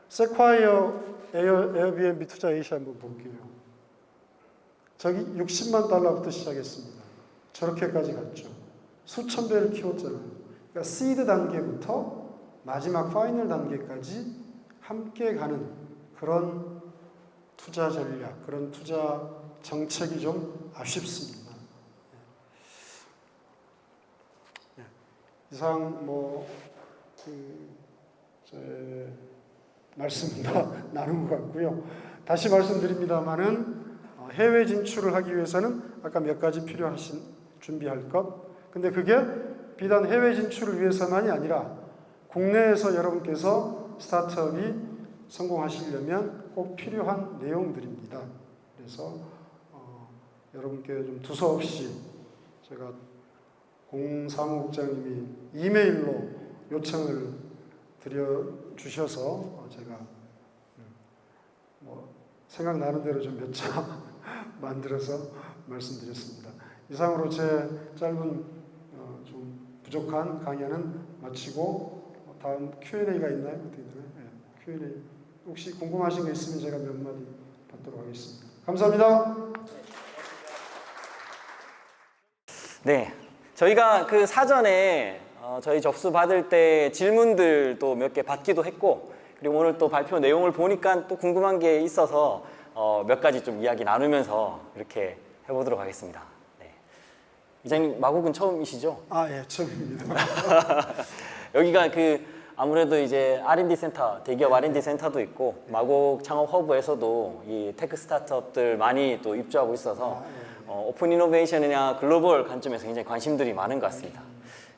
세콰이어 에어비앤비 투자 에이시 한번 볼게요. 저기 60만 달러부터 시작했습니다. 저렇게까지 갔죠. 수천 배를 키웠잖아요. 그러니까 시드 단계부터 마지막 파이널 단계까지 함께 가는 그런 투자 전략, 그런 투자 정책이 좀 아쉽습니다. 이상 제 말씀 나눈 것 같고요. 다시 말씀드립니다만은 해외 진출을 하기 위해서는 아까 몇 가지 준비할 것. 근데 그게 비단 해외 진출을 위해서만이 아니라 국내에서 여러분께서 스타트업이 성공하시려면 꼭 필요한 내용들입니다. 그래서 여러분께 좀 두서없이 제가 공사무국장님이 이메일로 요청을 드려주셔서 제가 생각나는 대로 좀 몇 차 만들어서 말씀드렸습니다. 이상으로 제 짧은 좀 부족한 강연은 마치고 다음 Q&A가 있나요? 어떻게 되나요? 네, Q&A. 혹시 궁금하신 거 있으면 제가 몇 마디 받도록 하겠습니다. 감사합니다. 네, 저희가 그 사전에 저희 접수 받을 때 질문들도 몇 개 받기도 했고, 그리고 오늘 또 발표 내용을 보니까 또 궁금한 게 있어서 몇 가지 좀 이야기 나누면서 이렇게 해보도록 하겠습니다. 네. 이장님, 마곡은 처음이시죠? 예, 처음입니다. 여기가 아무래도 이제 R&D 센터, 대기업 R&D 센터도 있고, 마곡 창업 허브에서도 이 테크 스타트업들 많이 또 입주하고 있어서 오픈 이노베이션이나 글로벌 관점에서 굉장히 관심들이 많은 것 같습니다.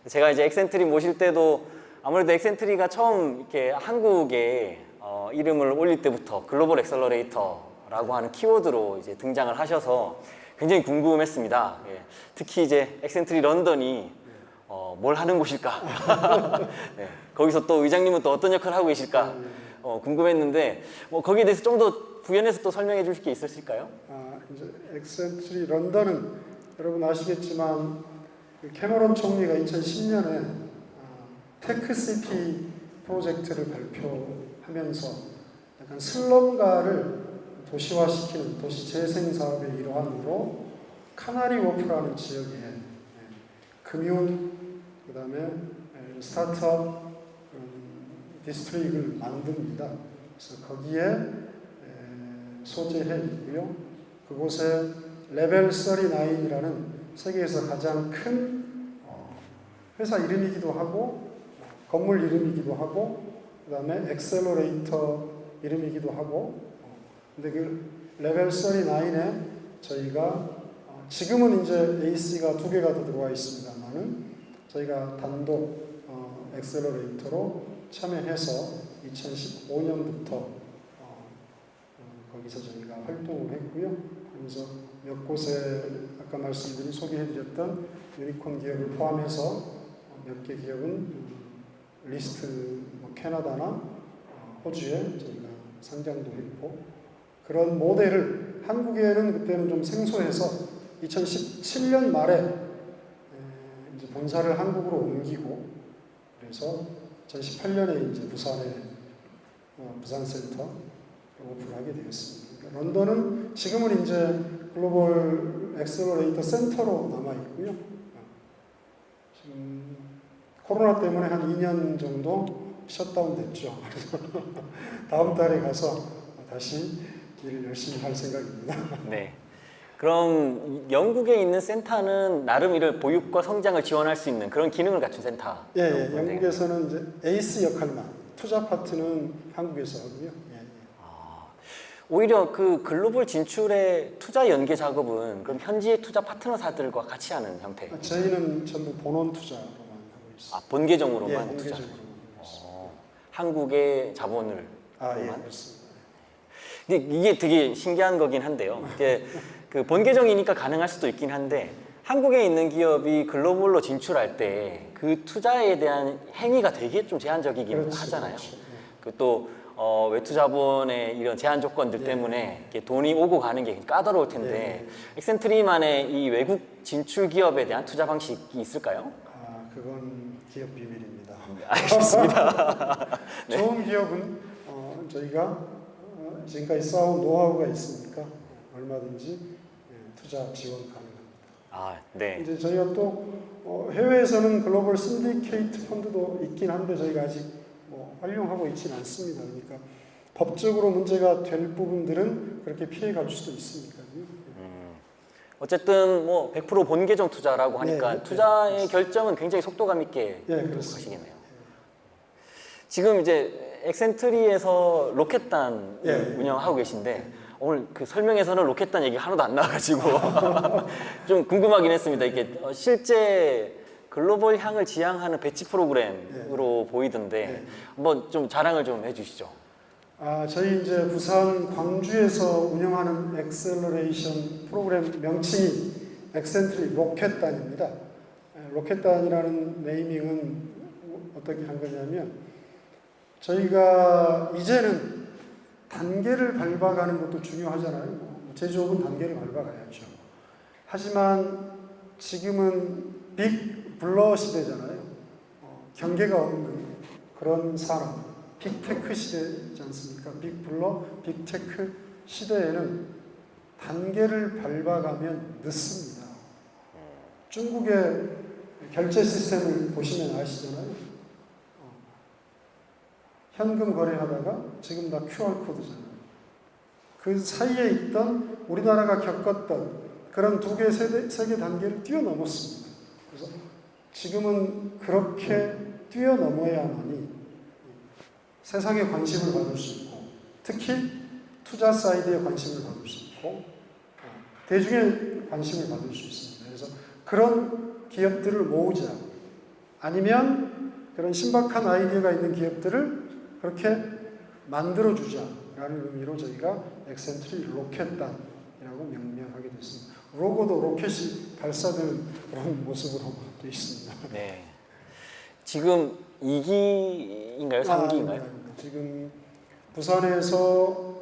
제가 이제 엑센트리 모실 때도 아무래도 엑센트리가 처음 이렇게 한국에 이름을 올릴 때부터 글로벌 엑셀러레이터라고 하는 키워드로 이제 등장을 하셔서 굉장히 궁금했습니다. 예. 특히 이제 엑센트리 런던이 뭘 하는 곳일까? 네. 거기서 또 의장님은 또 어떤 역할을 하고 계실까? 궁금했는데 거기에 대해서 좀 더 부연해서 또 설명해 주실 게 있으실까요? 이제 엑센트리 런던은 여러분 아시겠지만 그 캐머런 총리가 2010년에 테크시티 프로젝트를 발표하면서 약간 슬럼가를 도시화시키는 도시 재생 사업의 일환으로 카나리 워프라는 지역에 금융 그다음에 스타트업 디스트릭을 만듭니다. 그래서 거기에 소재해 있고요. 그곳에 레벨 39이라는 세계에서 가장 큰 회사 이름이기도 하고 건물 이름이기도 하고 그다음에 엑셀러레이터 이름이기도 하고 근데 그 레벨 39에 저희가 지금은 이제 AC가 2개가 더 들어와 있습니다만은 저희가 단독 엑셀러레이터로 참여해서 2015년부터 거기서 저희가 활동을 했고요. 그래서 몇 곳에 아까 말씀드린 소개해드렸던 유니콘 기업을 포함해서 몇 개 기업은 리스트 캐나다나 호주에 저희가 상장도 했고 그런 모델을 한국에는 그때는 좀 생소해서 2017년 말에 이제 본사를 한국으로 옮기고 그래서 2018년에 이제 부산에 부산센터 오픈을 하게 되었습니다. 그러니까 런던은 지금은 이제 글로벌 엑셀러레이터 센터로 남아 있고요. 지금 코로나 때문에 한 2년 정도 셧다운 됐죠. 그래서 다음 달에 가서 다시 일을 열심히 할 생각입니다. 네. 그럼 영국에 있는 센터는 나름 이를 보육과 성장을 지원할 수 있는 그런 기능을 갖춘 센터. 예, 영국에서는 이제 에이스 역할만, 투자 파트는 한국에서 하고요. 오히려 그 글로벌 진출의 투자 연계 작업은 그럼 현지의 투자 파트너사들과 같이 하는 형태. 저희는 전부 본원 투자로만 하고 있습니다. 본계정으로만 예, 투자. 본계적으로만 한국의 자본을. 예, 그렇습니다. 근데 이게 되게 신기한 거긴 한데요. 이게 그 본계정이니까 가능할 수도 있긴 한데 한국에 있는 기업이 글로벌로 진출할 때 그 투자에 대한 행위가 되게 좀 제한적이긴 그렇죠, 하잖아요. 그렇죠. 그또 외투 자본의 이런 제한 조건들 때문에 이렇게 돈이 오고 가는 게 까다로울 텐데 엑센트리만의 이 외국 진출 기업에 대한 투자 방식이 있을까요? 그건 기업 비밀입니다. 알겠습니다. 네. 좋은 기업은 저희가 지금까지 쌓아온 노하우가 있으니까 얼마든지 투자 지원 가능합니다. 네. 이제 저희가 또 해외에서는 글로벌 신디케이트 펀드도 있긴 한데 저희가 아직 활용하고 있지는 않습니다. 그러니까 법적으로 문제가 될 부분들은 그렇게 피해 갈 수도 있으니까요. 어쨌든 뭐 100% 본계정 투자라고 하니까 네, 투자의 결정은 굉장히 속도감 있게 하시겠네요. 지금 이제 엑센트리에서 로켓단 운영하고 계신데 오늘 그 설명에서는 로켓단 얘기 하나도 안 나와가지고 좀 궁금하긴 했습니다. 이게 실제 글로벌 향을 지향하는 배치 프로그램으로 보이던데 한번 좀 자랑을 좀 해주시죠. 저희 이제 부산 광주에서 운영하는 엑셀러레이션 프로그램 명칭이 엑센트리 로켓단입니다. 로켓단이라는 네이밍은 어떻게 한 거냐면 저희가 이제는 단계를 밟아가는 것도 중요하잖아요. 제조업은 단계를 밟아가야죠. 하지만 지금은 빅 블러 시대잖아요. 경계가 없는 그런 산업, 빅테크 시대지 않습니까? 빅 블러, 빅테크 시대에는 단계를 밟아가면 늦습니다. 중국의 결제 시스템을 보시면 아시잖아요. 현금 거래하다가 지금 다 QR코드잖아요. 그 사이에 있던 우리나라가 겪었던 그런 2개, 3개 단계를 뛰어넘었습니다. 그래서 지금은 그렇게 뛰어넘어야만이 세상에 관심을 받을 수 있고 특히 투자 사이드에 관심을 받을 수 있고 대중의 관심을 받을 수 있습니다. 그래서 그런 기업들을 모으자 아니면 그런 신박한 아이디어가 있는 기업들을 그렇게 만들어주자라는 의미로 저희가 엑센트리 로켓단이라고 명명하게 됐습니다. 로고도 로켓이 발사되는 그런 모습으로 되어 있습니다. 네. 지금 2기인가요? 3기인가요? 지금 부산에서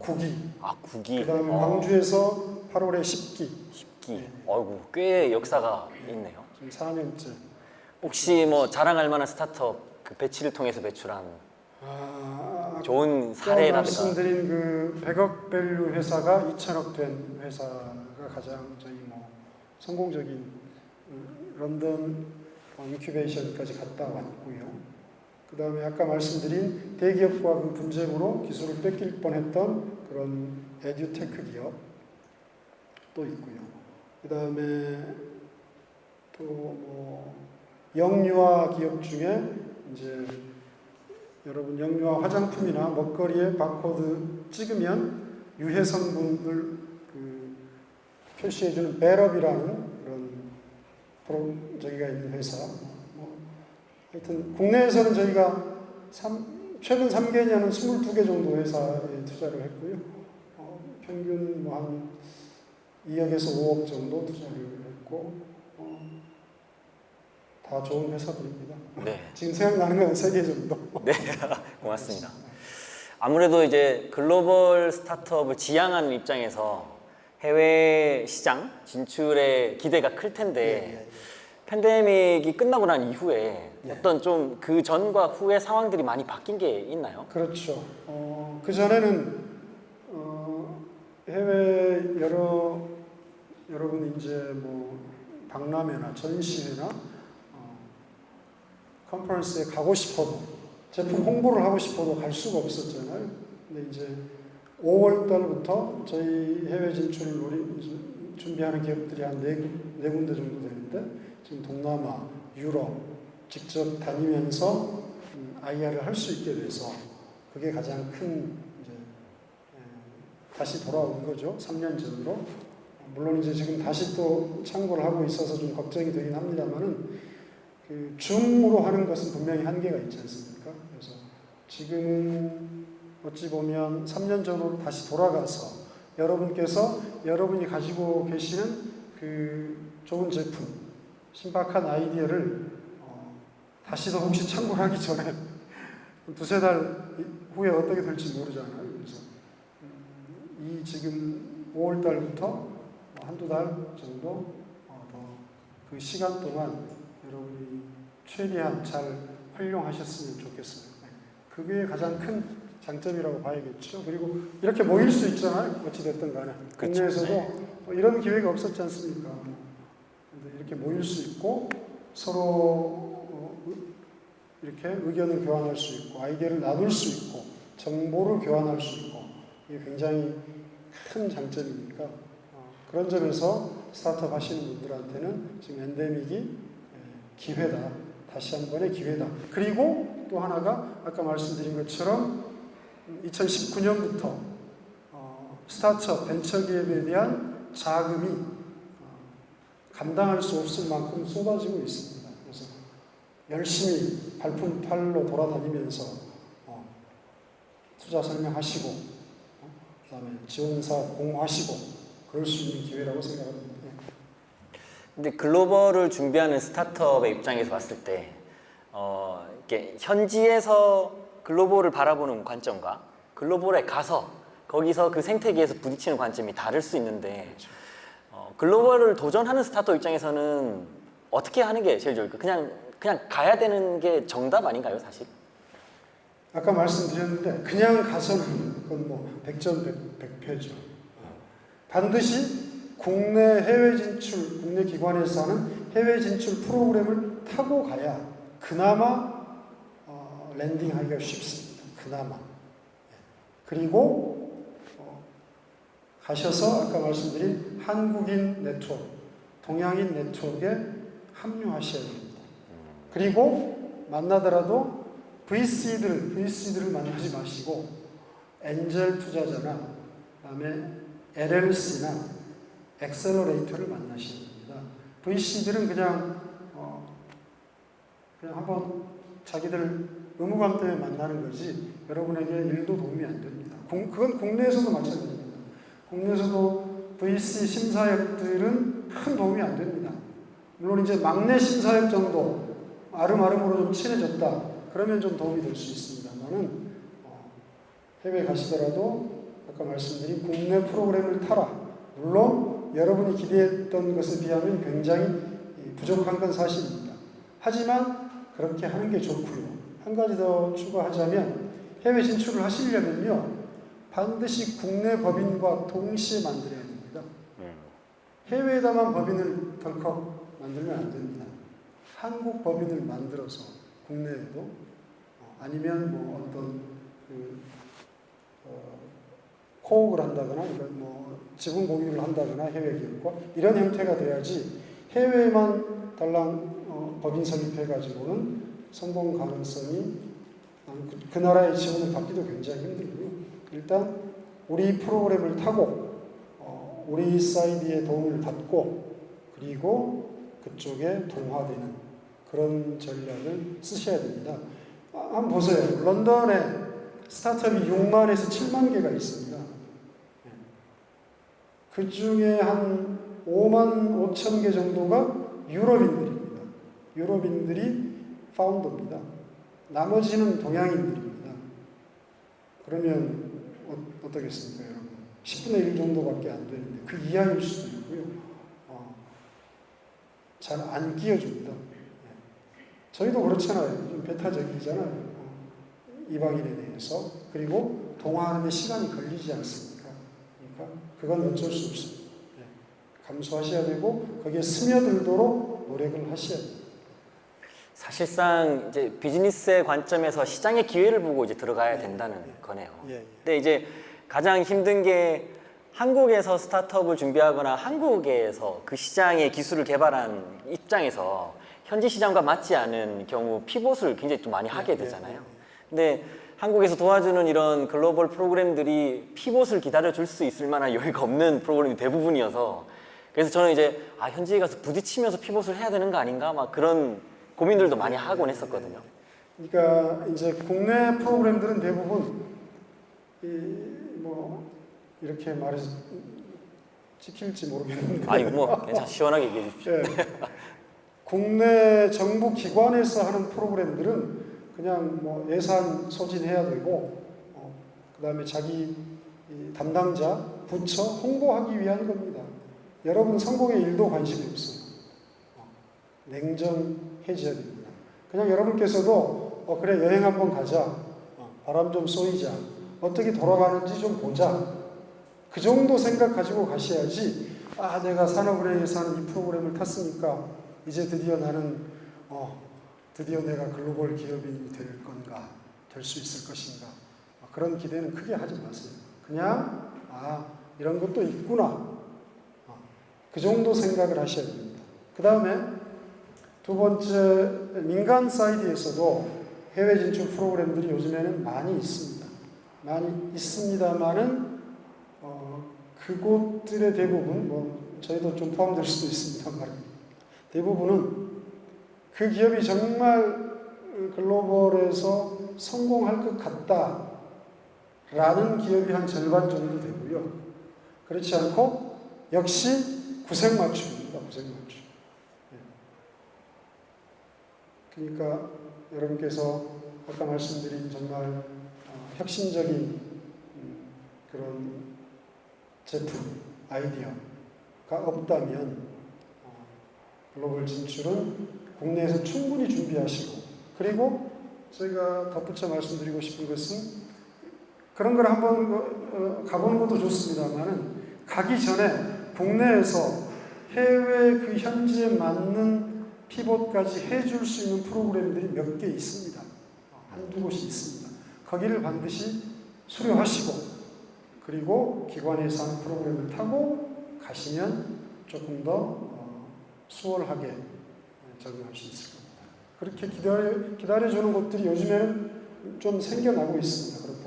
9기, 아, 9기. 그다음에 광주에서 8월에 10기, 10기. 어이구, 꽤 역사가 있네요. 지금 4년째. 혹시 뭐 자랑할 만한 스타트업 그 배치를 통해서 배출한 좋은 사례라든가. 말씀드린 그 100억 밸류 회사가 2천억 된 회사가 가장 저희 뭐 성공적인 런던 인큐베이션까지 갔다 왔고요. 그 다음에 아까 말씀드린 대기업과 그 분쟁으로 기술을 뺏길 뻔했던 그런 에듀테크 기업도 있고요. 그 다음에 또 뭐 영유아 기업 중에 이제 여러분 영유아 화장품이나 먹거리에 바코드 찍으면 유해 성분을 그 표시해주는 벨업이라는 그런 저기가 있는 회사. 뭐 하여튼 국내에서는 저희가 최근 3개년은 22개 정도 회사에 투자를 했고요. 평균 뭐 한 2억에서 5억 정도 투자를 했고 다 좋은 회사들입니다. 네. 지금 생각나는 건 3개 정도. 네, 고맙습니다. 아무래도 이제 글로벌 스타트업을 지향하는 입장에서 해외 시장 진출의 기대가 클 텐데 팬데믹이 끝나고 난 이후에 어떤 좀 그 전과 후의 상황들이 많이 바뀐 게 있나요? 그렇죠. 그 전에는 해외 여러분 이제 뭐 박람회나 전시회나 컨퍼런스에 가고 싶어도 제품 홍보를 하고 싶어도 갈 수가 없었잖아요. 근데 이제 5월 달부터 저희 해외 진출을 준비하는 기업들이 한 네 군데 정도 되는데 지금 동남아, 유럽 직접 다니면서 IR을 할 수 있게 돼서 그게 가장 큰 이제 다시 돌아온 거죠. 3년 전으로. 물론 이제 지금 다시 또 참고를 하고 있어서 좀 걱정이 되긴 합니다만은 그 줌으로 하는 것은 분명히 한계가 있지 않습니까? 그래서 지금은 어찌 보면 3년 전으로 다시 돌아가서 여러분께서 여러분이 가지고 계시는 그 좋은 제품, 신박한 아이디어를 다시도 혹시 참고를 하기 전에 두세 달 후에 어떻게 될지 모르잖아요. 그래서 이 지금 5월 달부터 한두 달 정도 더 그 시간 동안 여러분이 최대한 잘 활용하셨으면 좋겠어요. 그게 가장 큰 장점이라고 봐야겠죠. 그리고 이렇게 모일 수 있잖아요. 어찌됐든 간에. 그렇죠. 국내에서도 이런 기회가 없었지 않습니까? 근데 이렇게 모일 수 있고 서로 이렇게 의견을 교환할 수 있고 아이디어를 나눌 수 있고 정보를 교환할 수 있고 이게 굉장히 큰 장점이니까 그런 점에서 스타트업 하시는 분들한테는 지금 엔데믹이 기회다. 다시 한 번의 기회다. 그리고 또 하나가 아까 말씀드린 것처럼 2019년부터 스타트업 벤처기업에 대한 자금이 감당할 수 없을 만큼 쏟아지고 있습니다. 그래서 열심히 발품 팔러 돌아다니면서 투자 설명하시고 그다음에 지원사 공모하시고 그럴 수 있는 기회라고 생각합니다. 근데 글로벌을 준비하는 스타트업의 입장에서 봤을 때 이렇게 현지에서 글로벌을 바라보는 관점과 글로벌에 가서 거기서 그 생태계에서 부딪히는 관점이 다를 수 있는데 글로벌을 도전하는 스타트업 입장에서는 어떻게 하는 게 제일 좋을까요? 그냥 가야 되는 게 정답 아닌가요, 사실? 아까 말씀드렸는데 그냥 가서는 그건 뭐 백전백패죠. 반드시 국내 해외 진출, 국내 기관에서 하는 해외 진출 프로그램을 타고 가야 그나마 랜딩하기가 쉽습니다. 그나마. 그리고 가셔서 아까 말씀드린 한국인 네트워크, 동양인 네트워크에 합류하셔야 됩니다. 그리고 만나더라도 VC들을 만나지 마시고 엔젤 투자자나 그다음에 LLC나 엑셀러레이터를 만나셔야 됩니다. VC들은 그냥 한번 자기들 의무감 때문에 만나는 거지 여러분에게 일도 도움이 안 됩니다. 그건 국내에서도 마찬가지입니다. 국내에서도 VC 심사역들은 큰 도움이 안 됩니다. 물론 이제 막내 심사역 정도 아름아름으로 좀 친해졌다. 그러면 좀 도움이 될 수 있습니다만은 해외 가시더라도 아까 말씀드린 국내 프로그램을 타라. 물론 여러분이 기대했던 것에 비하면 굉장히 부족한 건 사실입니다. 하지만 그렇게 하는 게 좋고요. 한 가지 더 추가하자면 해외 진출을 하시려면요. 반드시 국내 법인과 동시에 만들어야 됩니다. 해외에다만 법인을 덜컥 만들면 안 됩니다. 한국 법인을 만들어서 국내에도 아니면 뭐 어떤 코옥을 한다거나 뭐 지분 공유를 한다거나 해외 기업과 이런 형태가 돼야지 해외에만 달랑 법인 설립해가지고는 성공 가능성이 그 나라의 지원을 받기도 굉장히 힘들고요. 일단 우리 프로그램을 타고 우리 사이드의 도움을 받고 그리고 그쪽에 동화되는 그런 전략을 쓰셔야 됩니다. 한번 보세요. 런던에 스타트업이 6만에서 7만 개가 있습니다. 그 중에 한 5만 5천 개 정도가 유럽인들입니다. 유럽인들이 파운더입니다. 나머지는 동양인들입니다. 그러면 어떻겠습니까, 여러분? 10분의 1 정도밖에 안 되는데 그 이하일 수도 있고요. 잘 안 끼워줍니다. 저희도 그렇잖아요. 좀 배타적이잖아요. 이방인에 대해서. 그리고 동화하는 데 시간이 걸리지 않습니까? 그러니까 그건 어쩔 수 없습니다. 감수하셔야 되고 거기에 스며들도록 노력을 하셔야 돼요. 사실상 이제 비즈니스의 관점에서 시장의 기회를 보고 이제 들어가야 된다는 거네요. 근데 이제 가장 힘든 게 한국에서 스타트업을 준비하거나 한국에서 그 시장의 기술을 개발한 입장에서 현지 시장과 맞지 않은 경우 피봇을 굉장히 좀 많이 하게 되잖아요. 근데 한국에서 도와주는 이런 글로벌 프로그램들이 피봇을 기다려줄 수 있을 만한 여유가 없는 프로그램이 대부분이어서 그래서 저는 이제 현지에 가서 부딪히면서 피봇을 해야 되는 거 아닌가 막 그런 고민들도 많이 하곤 했었거든요. 그러니까 이제 국내 프로그램들은 대부분 뭐 이렇게 말해서 찍힐지 모르겠는데 아니 뭐 괜찮아 시원하게 얘기해 주십시오. 국내 정부 기관에서 하는 프로그램들은 그냥 뭐 예산 소진해야 되고 그다음에 자기 담당자 부처 홍보하기 위한 겁니다. 여러분 성공에 1도 관심이 없어요. 냉정해져야 됩니다. 그냥 여러분께서도 그래 여행 한번 가자. 바람 좀 쏘이자. 어떻게 돌아가는지 좀 보자. 그 정도 생각 가지고 가셔야지 내가 산업은행에서 하는 이 프로그램을 탔으니까 이제 드디어 나는 드디어 내가 글로벌 기업인이 될 건가 될 수 있을 것인가 그런 기대는 크게 하지 마세요. 그냥 이런 것도 있구나 그 정도 생각을 하셔야 됩니다. 그 다음에 두 번째 민간 사이드에서도 해외 진출 프로그램들이 요즘에는 많이 있습니다. 많이 있습니다만은 그곳들의 대부분 뭐 저희도 좀 포함될 수도 있습니다만 대부분은 그 기업이 정말 글로벌에서 성공할 것 같다라는 기업이 한 절반 정도 되고요. 그렇지 않고 역시 구색맞춤입니다. 구색맞춤. 그러니까 여러분께서 아까 말씀드린 정말 혁신적인 그런 제품, 아이디어가 없다면 글로벌 진출은 국내에서 충분히 준비하시고 그리고 제가 덧붙여 말씀드리고 싶은 것은 그런 걸 한번 가보는 것도 좋습니다만은 가기 전에 국내에서 해외 그 현지에 맞는 피봇까지 해줄 수 있는 프로그램들이 몇 개 있습니다. 한두 곳이 있습니다. 거기를 반드시 수료하시고 그리고 기관에서 하는 프로그램을 타고 가시면 조금 더 수월하게 적용할 수 있을 겁니다. 그렇게 기다려주는 곳들이 요즘에는 좀 생겨나고 있습니다. 그런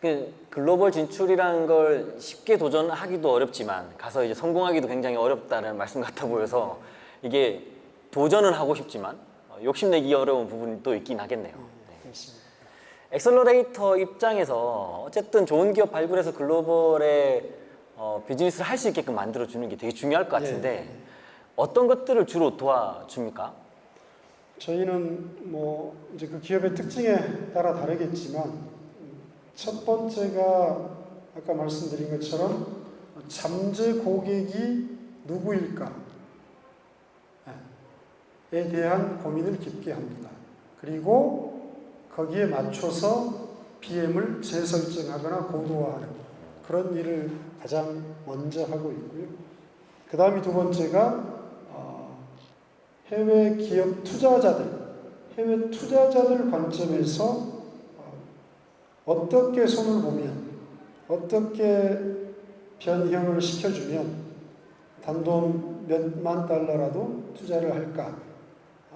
프로그램들이. 글로벌 진출이라는 걸 쉽게 도전하기도 어렵지만 가서 이제 성공하기도 굉장히 어렵다는 말씀 같아 보여서 이게 도전은 하고 싶지만 욕심내기 어려운 부분이 또 있긴 하겠네요. 그렇습니다. 엑셀러레이터 입장에서 어쨌든 좋은 기업 발굴해서 글로벌에 비즈니스를 할 수 있게끔 만들어주는 게 되게 중요할 것 같은데 어떤 것들을 주로 도와줍니까? 저희는 뭐 이제 그 기업의 특징에 따라 다르겠지만 첫 번째가 아까 말씀드린 것처럼 잠재 고객이 누구일까에 대한 고민을 깊게 합니다. 그리고 거기에 맞춰서 BM을 재설정하거나 고도화하는 그런 일을 가장 먼저 하고 있고요. 그 다음이 두 번째가 해외 기업 투자자들, 해외 투자자들 관점에서 어떻게 손을 보면, 어떻게 변형을 시켜주면 단돈 몇만 달러라도 투자를 할까?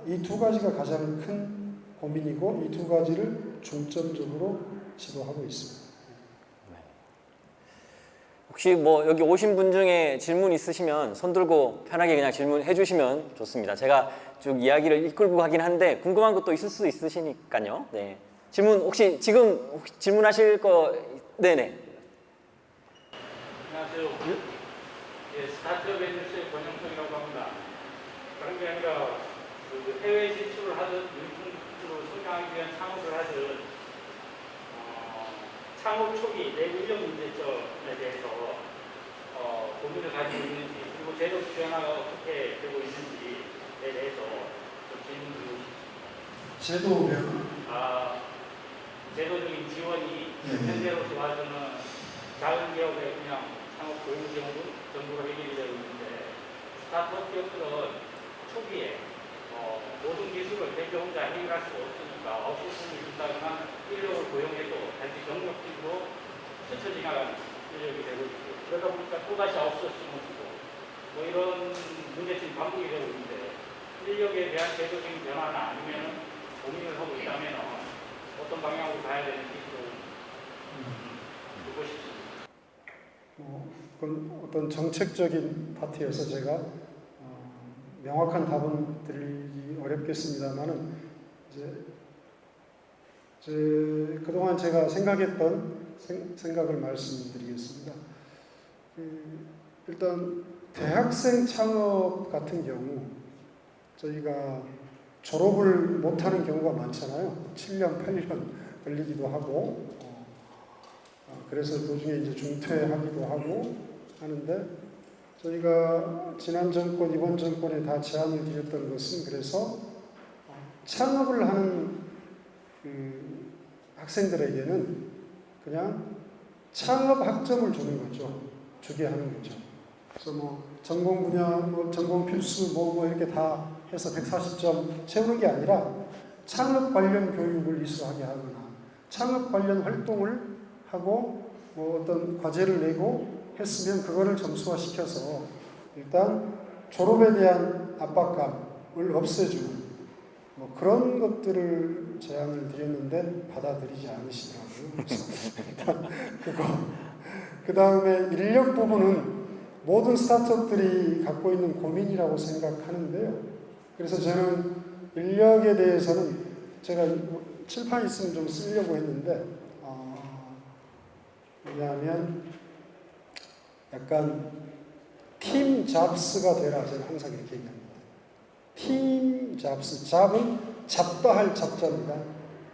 이 두 가지가 가장 큰 고민이고 이 두 가지를 중점적으로 지도하고 있습니다. 혹시 뭐 여기 오신 분 중에 질문 있으시면 손 들고 편하게 그냥 질문해 주시면 좋습니다. 제가 쭉 이야기를 이끌고 가긴 한데 궁금한 것도 있을 수 있으시니까요. 네. 질문 혹시 지금 질문하실 거 네네. 안녕하세요. 예, 스타트업 엔젤스의 권영석이라고 합니다. 그런 게 아니라 그 해외 진출을 하든 유통으로 성장하기 위한 창업을 하든 창업 초기 내부 인력 문제점에 대해서 고민을 가지고 있는지 그리고 제도 변화가 어떻게 되고 있는지에 대해서 좀 질문드리고 싶습니다. 제도면 제도적인 지원이 현재로서 봐서는 작은 기업의 그냥 창업 고용 지원금 정도로 해결이 되고 있는데 스타트업 기업들은 초기에 모든 기술을 대표 혼자 해결할 수 없으니까 아웃소싱을 준다거나 인력을 고용해도 단지 경력직으로 스쳐 지나가는 인력이 되고 있고 그러다 보니까 또다시 아웃소싱을 주고 뭐 이런 문제점이 반복이 되고 있는데 인력에 대한 제도적인 변화나 아니면 고민을 하고 있다면 어떤 방향으로 가야 되는지 좀 듣고 싶습니다. 그건 어떤 정책적인 파트여서 제가 명확한 답은 드리기 어렵겠습니다만은 이제 그동안 제가 생각했던 생각을 말씀드리겠습니다. 일단 대학생 창업 같은 경우 저희가 졸업을 못하는 경우가 많잖아요. 7년, 8년 걸리기도 하고 그래서 도중에 이제 중퇴하기도 하고 하는데 저희가 지난 정권, 이번 정권에 다 제안을 드렸던 것은 그래서 창업을 하는 학생들에게는 그냥 창업 학점을 주는 거죠. 주게 하는 거죠. 그래서 뭐 전공 분야, 뭐 전공 필수 뭐 이렇게 다 해서 140점 채우는 게 아니라 창업 관련 교육을 이수하게 하거나 창업 관련 활동을 하고 뭐 어떤 과제를 내고 했으면 그거를 점수화시켜서 일단 졸업에 대한 압박감을 없애주는 뭐 그런 것들을 제안을 드렸는데 받아들이지 않으시더라고요. 그래서 일단 그거 그 다음에 인력 부분은 모든 스타트업들이 갖고 있는 고민이라고 생각하는데요. 그래서 저는 인력에 대해서는 제가 칠판 있으면 좀 쓰려고 했는데 왜냐하면 약간 팀 잡스가 되라 저는 항상 이렇게 얘기합니다. 팀 잡스, 잡은 잡다 할 잡자입니다.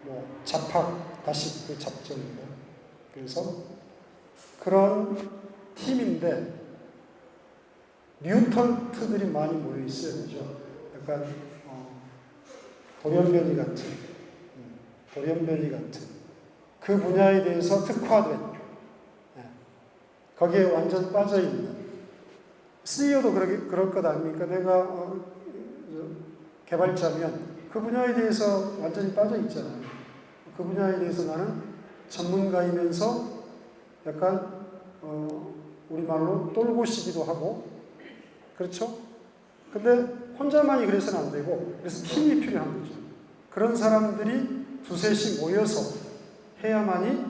뭐 잡학 다시 그 잡자입니다. 그래서 그런 팀인데 뮤턴트들이 많이 모여 있어요, 그죠? 약간 돌연변이 같은 그 분야에 대해서 특화된 거기에 완전 빠져있는 CEO도 그럴 것 아닙니까? 내가 개발자면 그 분야에 대해서 완전히 빠져있잖아요. 그 분야에 대해서 나는 전문가이면서 약간 우리말로 똘고시기도 하고 그렇죠? 근데 혼자만이 그래서는 안 되고 그래서 팀이 필요한 거죠. 그런 사람들이 두셋이 모여서 해야만이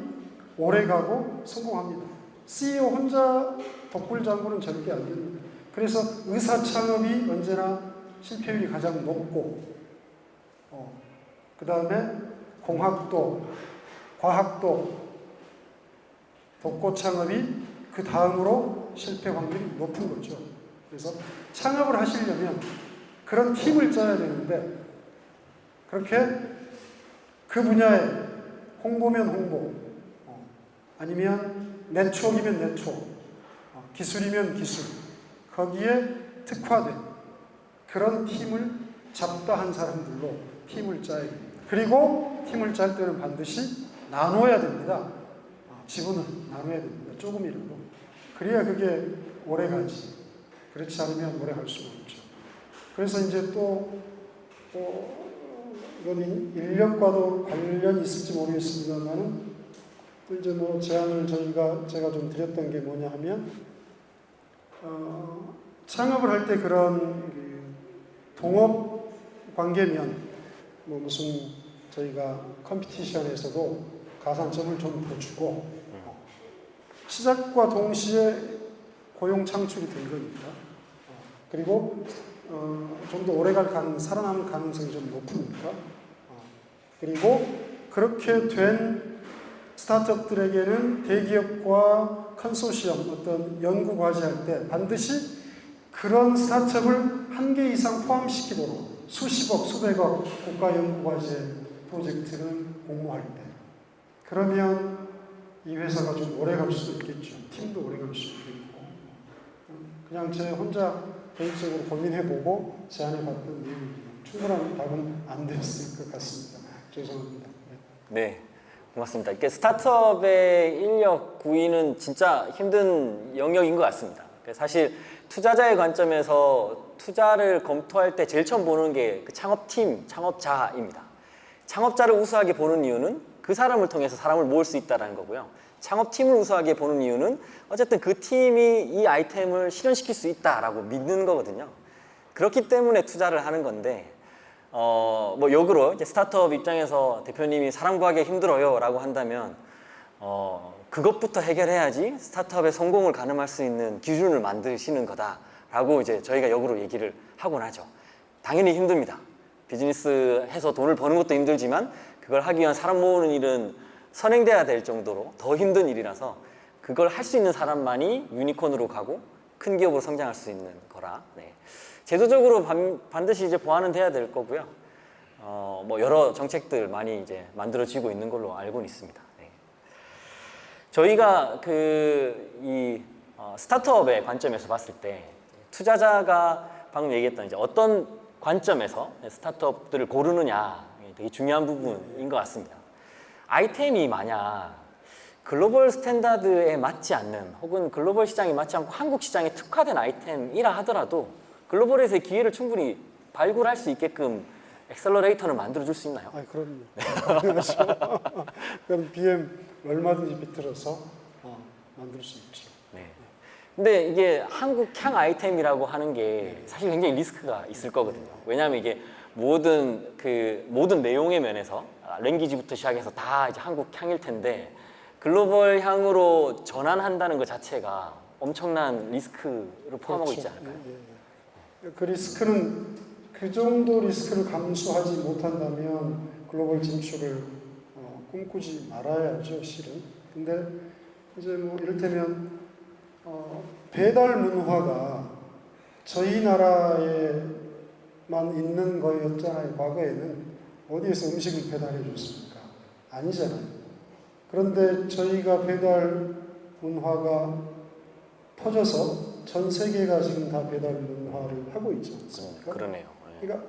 오래가고 성공합니다. CEO 혼자 독불장군은 절대 안 됩니다. 그래서 의사 창업이 언제나 실패율이 가장 높고 그 다음에 공학도, 과학도, 독고 창업이 그 다음으로 실패 확률이 높은 거죠. 그래서 창업을 하시려면 그런 팀을 짜야 되는데 그렇게 그 분야에 홍보면 홍보, 아니면 네트워크이면 네트워크, 기술이면 기술, 거기에 특화된 그런 팀을 잡다 한 사람들로 팀을 짜야 됩니다. 그리고 팀을 짤 때는 반드시 나눠야 됩니다. 지분을 나눠야 됩니다. 조금이라도. 그래야 그게 오래 가지. 그렇지 않으면 오래 갈 수가 없죠. 그래서 이제 또 이건 인력과도 관련이 있을지 모르겠습니다만은 또 이제 뭐 제안을 제가 좀 드렸던 게 뭐냐 하면 창업을 할 때 그런 동업 관계면 뭐 무슨 저희가 컴피티션에서도 가산점을 좀 더 주고 시작과 동시에 고용 창출이 된 거니까 그리고 좀 더 오래 갈 살아남을 가능성이 좀 높으니까 그리고 그렇게 된 스타트업들에게는 대기업과 컨소시엄 어떤 연구 과제할 때 반드시 그런 스타트업을 한 개 이상 포함시키도록 수십억, 수백억 국가 연구 과제 프로젝트를 공모할 때 그러면 이 회사가 좀 오래 갈 수도 있겠죠. 팀도 오래 갈 수 있겠고 그냥 제 혼자 개인적으로 고민해보고 제안해봤던 내용입니다. 충분한 답은 안 됐을 것 같습니다. 죄송합니다. 네, 고맙습니다. 이렇게 스타트업의 인력 구인은 진짜 힘든 영역인 것 같습니다. 사실 투자자의 관점에서 투자를 검토할 때 제일 처음 보는 게 그 창업팀, 창업자입니다. 창업자를 우수하게 보는 이유는 그 사람을 통해서 사람을 모을 수 있다는 거고요. 창업팀을 우수하게 보는 이유는 어쨌든 그 팀이 이 아이템을 실현시킬 수 있다라고 믿는 거거든요. 그렇기 때문에 투자를 하는 건데 뭐 역으로 이제 스타트업 입장에서 대표님이 사람 구하기 힘들어요 라고 한다면 그것부터 해결해야지 스타트업의 성공을 가늠할 수 있는 기준을 만드시는 거다라고 이제 저희가 역으로 얘기를 하곤 하죠. 당연히 힘듭니다. 비즈니스 해서 돈을 버는 것도 힘들지만 그걸 하기 위한 사람 모으는 일은 선행돼야 될 정도로 더 힘든 일이라서 그걸 할 수 있는 사람만이 유니콘으로 가고 큰 기업으로 성장할 수 있는 거라. 네. 제도적으로 반드시 이제 보완은 돼야 될 거고요. 뭐 여러 정책들 많이 이제 만들어지고 있는 걸로 알고는 있습니다. 네. 저희가 스타트업의 관점에서 봤을 때 투자자가 방금 얘기했던 이제 어떤 관점에서 스타트업들을 고르느냐 되게 중요한 부분인 것 같습니다. 아이템이 만약 글로벌 스탠다드에 맞지 않는 혹은 글로벌 시장에 맞지 않고 한국 시장에 특화된 아이템이라 하더라도 글로벌에서의 기회를 충분히 발굴할 수 있게끔 엑셀러레이터를 만들어줄 수 있나요? 그럼요. 그럼 BM 얼마든지 비틀어서 만들 수 있죠. 네. 근데 이게 한국향 아이템이라고 하는 게 사실 굉장히 리스크가 있을 거거든요. 왜냐하면 이게 모든 내용의 면에서 랭귀지부터 시작해서 다 이제 한국향일 텐데 글로벌 향으로 전환한다는 것 자체가 엄청난 리스크를 포함하고 그렇죠. 있지 않을까요? 그 리스크는 그 정도 리스크를 감수하지 못한다면 글로벌 진출을 꿈꾸지 말아야죠, 실은. 근데 이제 뭐 이를테면 배달 문화가 저희 나라에만 있는 거였잖아요. 과거에는 어디에서 음식을 배달해 줬습니까? 아니잖아요. 그런데 저희가 배달 문화가 퍼져서 전 세계가 지금 다 배달 문화를 하고 있지 않습니까? 그러네요. 그러니까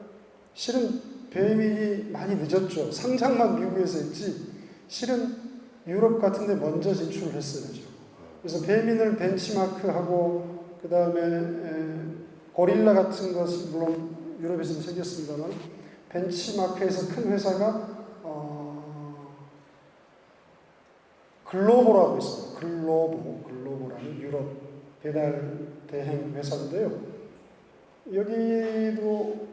실은 배민이 많이 늦었죠. 상장만 미국에서 했지 실은 유럽 같은 데 먼저 진출을 했어야죠. 그래서 배민을 벤치마크하고 그 다음에 고릴라 같은 것은 물론 유럽에서는 생겼습니다만 벤치마크에서 큰 회사가 글로보라고 있어요. 글로보라는 유럽 배달 대행 회사인데요. 여기도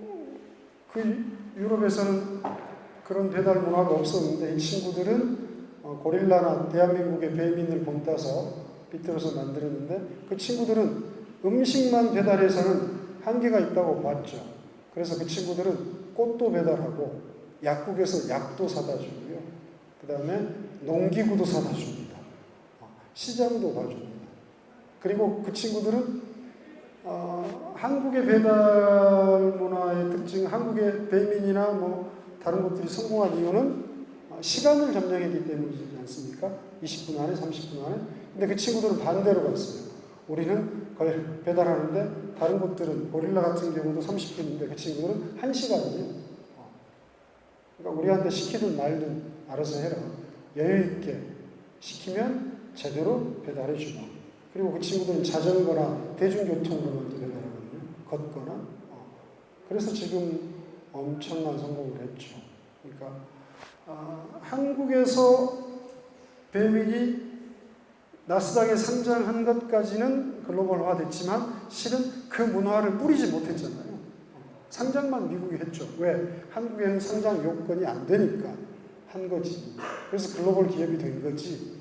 그 유럽에서는 그런 배달 문화가 없었는데 이 친구들은 고릴라나 대한민국의 배민을 본따서 비틀어서 만들었는데 그 친구들은 음식만 배달해서는 한계가 있다고 봤죠. 그래서 그 친구들은 꽃도 배달하고 약국에서 약도 사다 주고요. 그 다음에 농기구도 사다 줍니다. 시장도 봐줍니다. 그리고 그 친구들은 한국의 배달 문화의 특징, 한국의 배민이나 뭐 다른 것들이 성공한 이유는 시간을 점령했기 때문이지 않습니까? 20분 안에, 30분 안에. 근데 그 친구들은 반대로 갔어요. 우리는 그걸 배달하는데 다른 곳들은 고릴라 같은 경우도 30분인데 그 친구들은 1시간이에요. 그러니까 우리한테 시키든 말든 알아서 해라. 여유 있게 시키면 제대로 배달해 주마. 그리고 그 친구들은 자전거나 대중교통으로만 배달하거든요. 걷거나. 그래서 지금 엄청난 성공을 했죠. 그러니까 한국에서 배민이 나스닥에 상장한 것까지는 글로벌화 됐지만 실은 그 문화를 뿌리지 못했잖아요. 상장만 미국이 했죠. 왜? 한국에는 상장 요건이 안 되니까 한 거지. 그래서 글로벌 기업이 된 거지.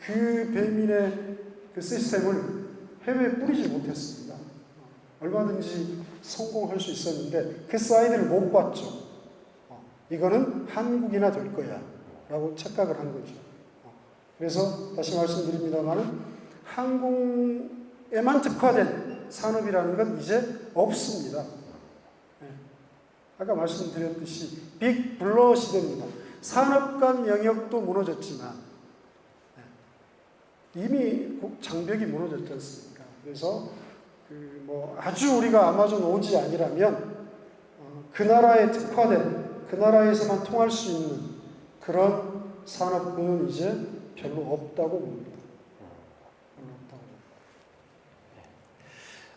그 배민의 그 시스템을 해외에 뿌리지 못했습니다. 얼마든지 성공할 수 있었는데 그 사이드를 못 봤죠. 이거는 한국이나 될 거야 라고 착각을 한 거죠. 그래서 다시 말씀드립니다만 항공에만 특화된 산업이라는 건 이제 없습니다. 아까 말씀드렸듯이 빅블러 시대입니다. 산업 간 영역도 무너졌지만 이미 장벽이 무너졌지 않습니까? 그래서 아주 우리가 아마존 오지 아니라면 그 나라에 특화된 그 나라에서만 통할 수 있는 그런 산업군은 이제 별로 없다고 봅니다. 별로 없다고.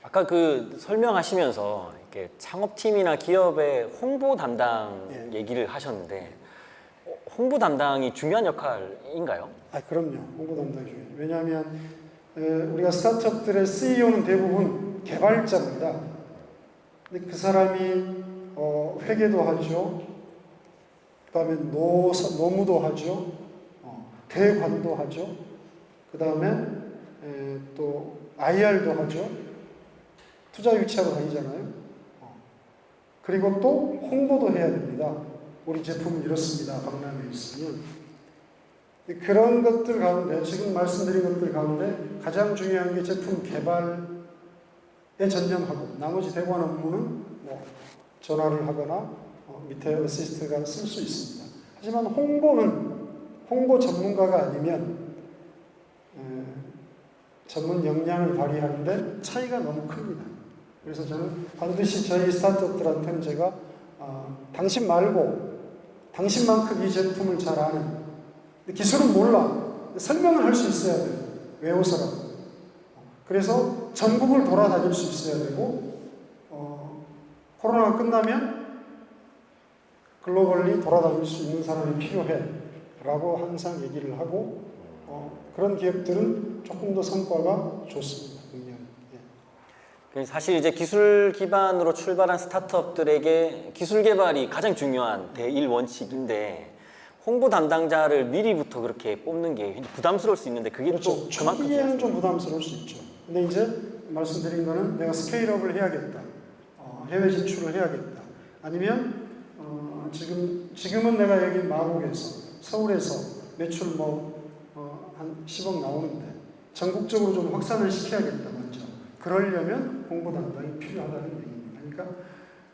아까 그 설명하시면서 이렇게 창업팀이나 기업의 홍보 담당 얘기를 하셨는데 홍보 담당이 중요한 역할인가요? 그럼요. 홍보 담당이 중요해요. 왜냐하면 우리가 스타트업들의 CEO는 대부분 개발자입니다. 근데 그 사람이 회계도 하죠. 그 다음에 노무도 하죠. 대관도 하죠. 그 다음에 또 IR도 하죠. 투자 유치하러 다니잖아요. 그리고 또 홍보도 해야 됩니다. 우리 제품은 이렇습니다. 박람회에 있으면. 그런 것들 가운데, 지금 말씀드린 것들 가운데 가장 중요한 게 제품 개발에 전념하고 나머지 대관 업무는 전화를 하거나 밑에 어시스트가 쓸 수 있습니다. 하지만 홍보는 홍보 전문가가 아니면 전문 역량을 발휘하는데 차이가 너무 큽니다. 그래서 저는 반드시 저희 스타트업들한테는 제가 당신 말고 당신만큼 이 제품을 잘 아는 기술은 몰라. 설명을 할 수 있어야 돼요. 외워서라도. 그래서 전국을 돌아다닐 수 있어야 되고 코로나가 끝나면 글로벌리 돌아다닐 수 있는 사람이 필요해 라고 항상 얘기를 하고 그런 기업들은 조금 더 성과가 좋습니다. 사실 이제 기술 기반으로 출발한 스타트업들에게 기술 개발이 가장 중요한 대1 원칙인데 홍보 담당자를 미리부터 그렇게 뽑는 게 부담스러울 수 있는데 그게 그렇죠. 또 그만큼 초기에는 좀 부담스러울 수 있죠. 근데 이제 말씀드린 거는 내가 스케일업을 해야겠다. 해외 진출을 해야겠다. 아니면 지금은 내가 여기 마곡에서 서울에서 매출 한 10억 나오는데 전국적으로 좀 확산을 시켜야겠다 먼저. 그러려면 홍보 담당이 필요하다는 얘기입니다.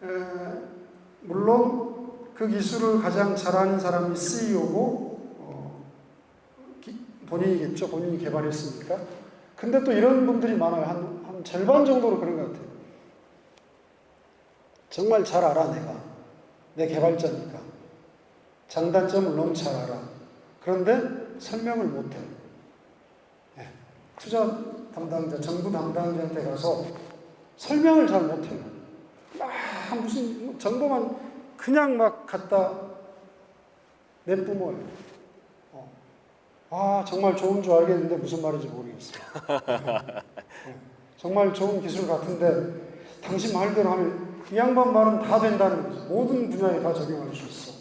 그러니까 물론 그 기술을 가장 잘하는 사람이 CEO고 본인이겠죠. 본인이 개발했으니까. 근데 또 이런 분들이 많아요. 한 절반 정도로 그런 것 같아요. 정말 잘 알아 내가. 내 개발자니까. 장단점을 너무 잘 알아. 그런데 설명을 못해. 투자 담당자, 정부 담당자한테 가서 설명을 잘 못해요. 무슨 정보만 그냥 막 갖다 내뿜어요. 정말 좋은 줄 알겠는데 무슨 말인지 모르겠어요. 정말 좋은 기술 같은데 당신 말대로 하면 이 양반 말은 다 된다는 거죠. 모든 분야에 다 적용할 수 있어.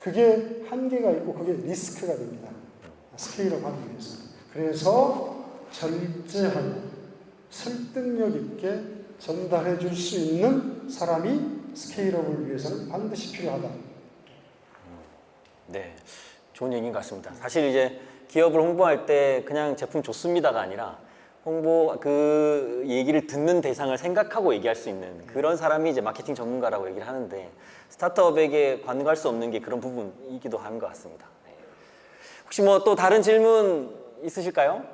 그게 한계가 있고 그게 리스크가 됩니다. 스케일업 하기 위해서. 그래서 절제하고 설득력 있게 전달해 줄 수 있는 사람이 스케일업을 위해서는 반드시 필요하다. 네, 좋은 얘기인 것 같습니다. 사실 이제 기업을 홍보할 때 그냥 제품 좋습니다가 아니라 홍보 그 얘기를 듣는 대상을 생각하고 얘기할 수 있는 그런 사람이 이제 마케팅 전문가라고 얘기를 하는데 스타트업에게 관과할 수 없는 게 그런 부분이기도 한 것 같습니다. 네. 혹시 뭐 또 다른 질문 있으실까요?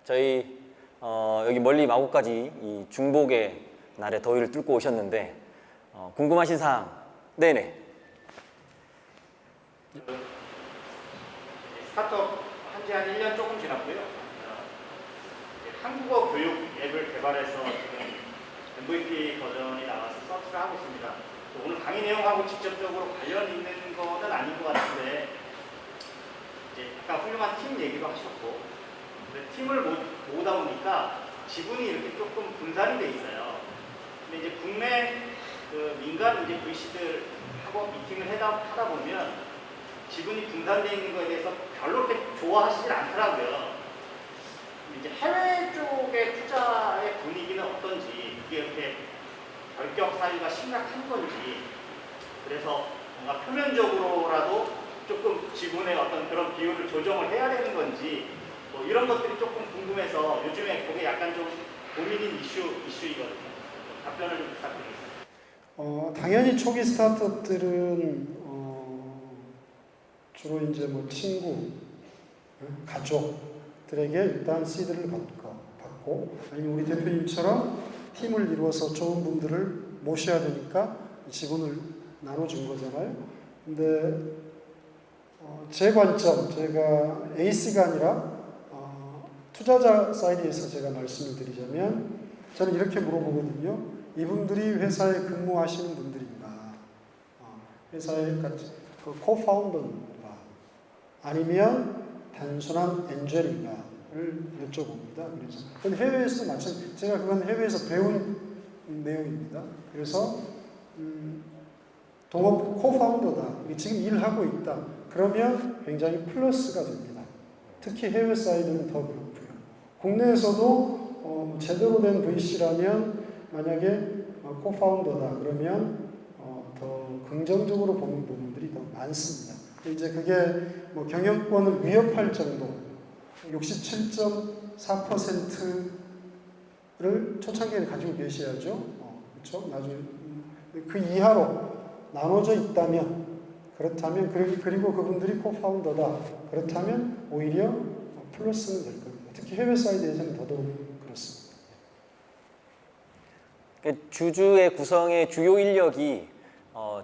저희 여기 멀리 마곡까지 이 중복의 날에 더위를 뚫고 오셨는데 궁금하신 사항. 네네. 스타트업 한지 한 1년 조금 지났고요. 한국어 교육 앱을 개발해서 지금 MVP 버전이 나와서 서비스를 하고 있습니다. 오늘 강의 내용하고 직접적으로 관련 있는 거는 아닌 것 같은데 이제 아까 훌륭한 팀 얘기도 하셨고 근데 팀을 모으다 보니까 지분이 이렇게 조금 분산이 돼 있어요. 근데 이제 국내 그 민간 이제 VC들하고 미팅을 하다 보면 지분이 분산되어 있는 거에 대해서 별로 그렇게 좋아하시질 않더라고요. 이제 해외 쪽의 투자의 분위기는 어떤지, 이게 이렇게 결격 사유가 심각한 건지, 그래서 뭔가 표면적으로라도 조금 지분의 어떤 그런 비율을 조정을 해야 되는 건지, 뭐 이런 것들이 조금 궁금해서 요즘에 그게 약간 좀 고민인 이슈이거든요. 답변을 좀 부탁드리겠습니다. 당연히 초기 스타트업들은 주로 이제 뭐 친구, 가족들에게 일단 시드를 받고 아니면 우리 대표님처럼 팀을 이루어서 좋은 분들을 모셔야 되니까 지분을 나눠준 거잖아요. 근데 제 관점, 제가 AC가 아니라 투자자 사이드에서 제가 말씀을 드리자면 저는 이렇게 물어보거든요. 이분들이 회사에 근무하시는 분들인가? 회사의 그 코파운더인가? 아니면 단순한 엔젤인가를 여쭤봅니다. 그래서 그건 해외에서도 마찬가지. 제가 그건 해외에서 배운 내용입니다. 그래서 동업 코파운더다. 지금 일하고 있다. 그러면 굉장히 플러스가 됩니다. 특히 해외 사이드는 더 그렇고요. 국내에서도 제대로 된 VC라면 만약에 코파운더다 그러면 더 긍정적으로 보는 부분들이 더 많습니다. 이제 그게 뭐 경영권을 위협할 정도 67.4%를 초창기에 가지고 계셔야죠. 그렇죠? 나중에 그 이하로 나눠져 있다면 그렇다면 그리고 그분들이 코파운더다 그렇다면 오히려 플러스는 될 겁니다. 특히 해외 사이드에서는 더더욱 그렇습니다. 주주의 구성의 주요 인력이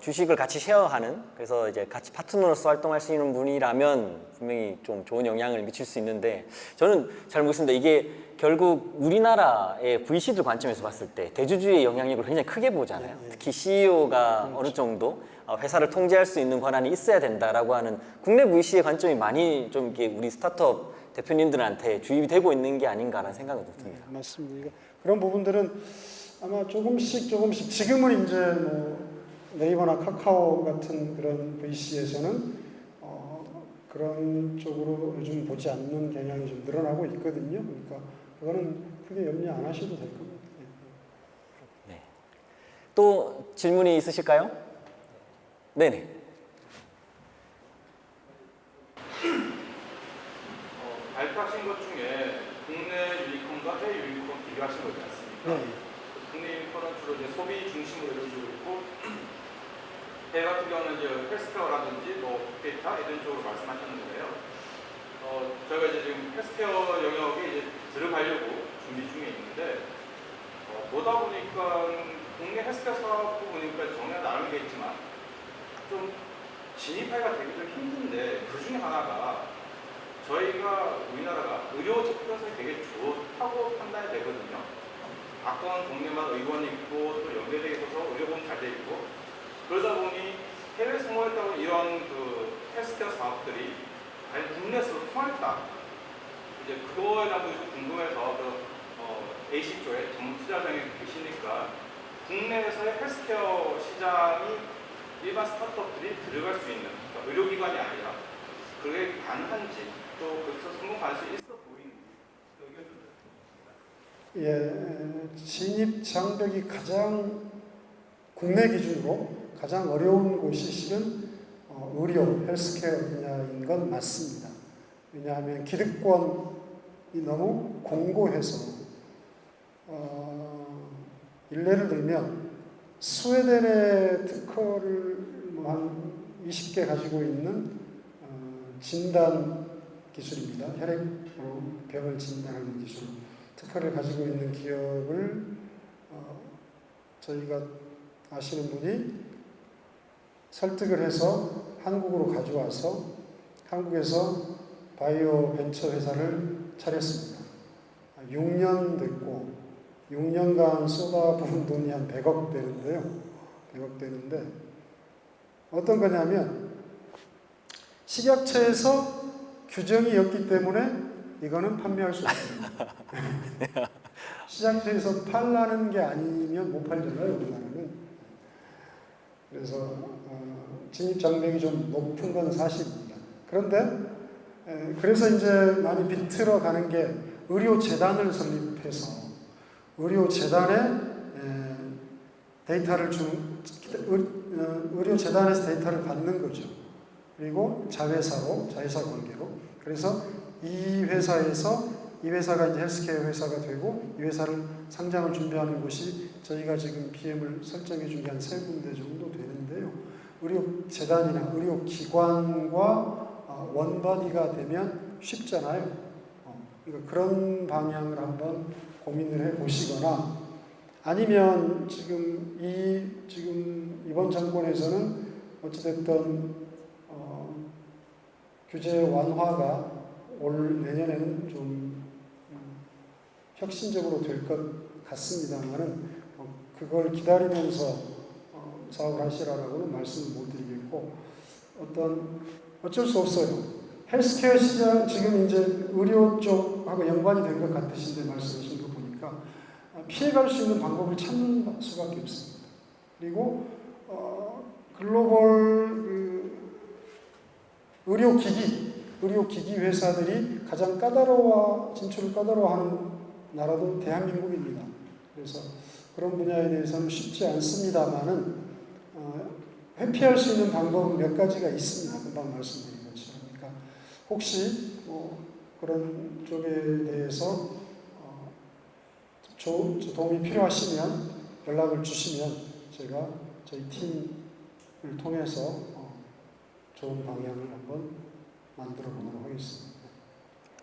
주식을 같이 쉐어하는, 그래서 이제 같이 파트너로서 활동할 수 있는 분이라면 분명히 좀 좋은 영향을 미칠 수 있는데, 저는 잘 모르겠습니다. 이게 결국 우리나라의 VC들 관점에서 봤을 때 대주주의 영향력을 굉장히 크게 보잖아요. 특히 CEO가 그렇죠. 어느 정도 회사를 통제할 수 있는 권한이 있어야 된다라고 하는 국내 VC의 관점이 많이 좀 이렇게 우리 스타트업 대표님들한테 주입이 되고 있는 게 아닌가라는 생각은 듭니다. 맞습니다. 그런 부분들은 아마 조금씩 지금은 이제 뭐 네이버나 카카오 같은 그런 VC에서는 그런 쪽으로 요즘 보지 않는 경향이 좀 늘어나고 있거든요. 그러니까 그거는 크게 염려 안 하셔도 될 겁니다. 네. 또 질문이 있으실까요? 네네. 발표하신 것 중에 국내 유니콘과 해외 유니콘 비교하신 거지 않습니까? 네. 국내 유니콘은 주로 이제 소비 중심으로 이루어지고 있고 해외 같은 경우는 이제 헬스케어라든지 뭐 빅데이터 이런 쪽으로 말씀하셨는데요. 저희가 이제 지금 헬스케어 영역에 이제 들어가려고 준비 중에 있는데 보다 보니까 국내 헬스케어 사업도 보니까 정리가 나누는 게 있지만 좀 진입하기가 되게 좀 힘든데 그 중에 하나가 저희가 우리나라가 의료 접근성이 되게 좋다고 판단이 되거든요. 가까운 동네마다 의원이 있고 또 연계되어 있어서 의료보험 잘 돼 있고 그러다 보니 해외 성공했다고 이런 그 헬스케어 사업들이 과연 국내에서 통할까? 이제 그거에 대한 것이 궁금해서 AC 쪽에 전문 투자장에 계시니까 국내에서의 헬스케어 시장이 일반 스타트업들이 들어갈 수 있는 그러니까 의료기관이 아니라 그게 가능한지 또 거기서 성공 가능성이 있어 보이는지 의견 좀 예, 진입 장벽이 가장 국내 기준으로 가장 어려운 곳이 실은 의료, 헬스케어 분야인 건 맞습니다. 왜냐하면 기득권이 너무 공고해서 일례를 들면 스웨덴의 특허를 한 20개 가지고 있는 진단 기술입니다. 혈액으로 병을 진단하는 기술. 특허를 가지고 있는 기업을 저희가 아시는 분이 설득을 해서 한국으로 가져와서 한국에서 바이오 벤처 회사를 차렸습니다. 6년 됐고 6년간 쏟아부은 돈이 한 100억 되는데요. 100억 되는데 어떤 거냐면 식약처에서 규정이 없기 때문에 이거는 판매할 수 없습니다. 식약처에서 팔라는 게 아니면 못 팔잖아요, 우리나라는. 그래서 진입 장벽이 좀 높은 건 사실입니다. 그런데 그래서 이제 많이 비틀어 가는 게 의료재단을 설립해서 의료재단에 데이터를 의료재단에서 데이터를 받는 거죠. 그리고 자회사 관계로. 그래서 이 회사가 이제 헬스케어 회사가 되고 이 회사를 상장을 준비하는 곳이 저희가 지금 PM을 설정해 준 게 한 3군데 정도 되는데요. 의료재단이나 의료기관과 원바디가 되면 쉽잖아요. 그러니까 그런 방향을 한번 고민을 해 보시거나 아니면 지금 이번 정권에서는 어찌됐든 규제 완화가 올 내년에는 좀 혁신적으로 될 것 같습니다만은 그걸 기다리면서 사업을 하시라고는 말씀을 못 드리겠고 어쩔 수 없어요. 헬스케어 시장 지금 이제 의료 쪽하고 연관이 된 것 같으신데 말씀하신 거 보니까 피해갈 수 있는 방법을 찾는 수밖에 없습니다. 그리고 글로벌 의료기기 회사들이 가장 진출을 까다로워하는 나라도 대한민국입니다. 그래서 그런 분야에 대해서는 쉽지 않습니다만은 회피할 수 있는 방법은 몇 가지가 있습니다. 금방 말씀드린 것처럼. 그러니까 혹시 그런 쪽에 대해서 도움이 필요하시면 연락을 주시면 제가 저희 팀을 통해서 좋은 방향을 한번 만들어 보도록 하겠습니다.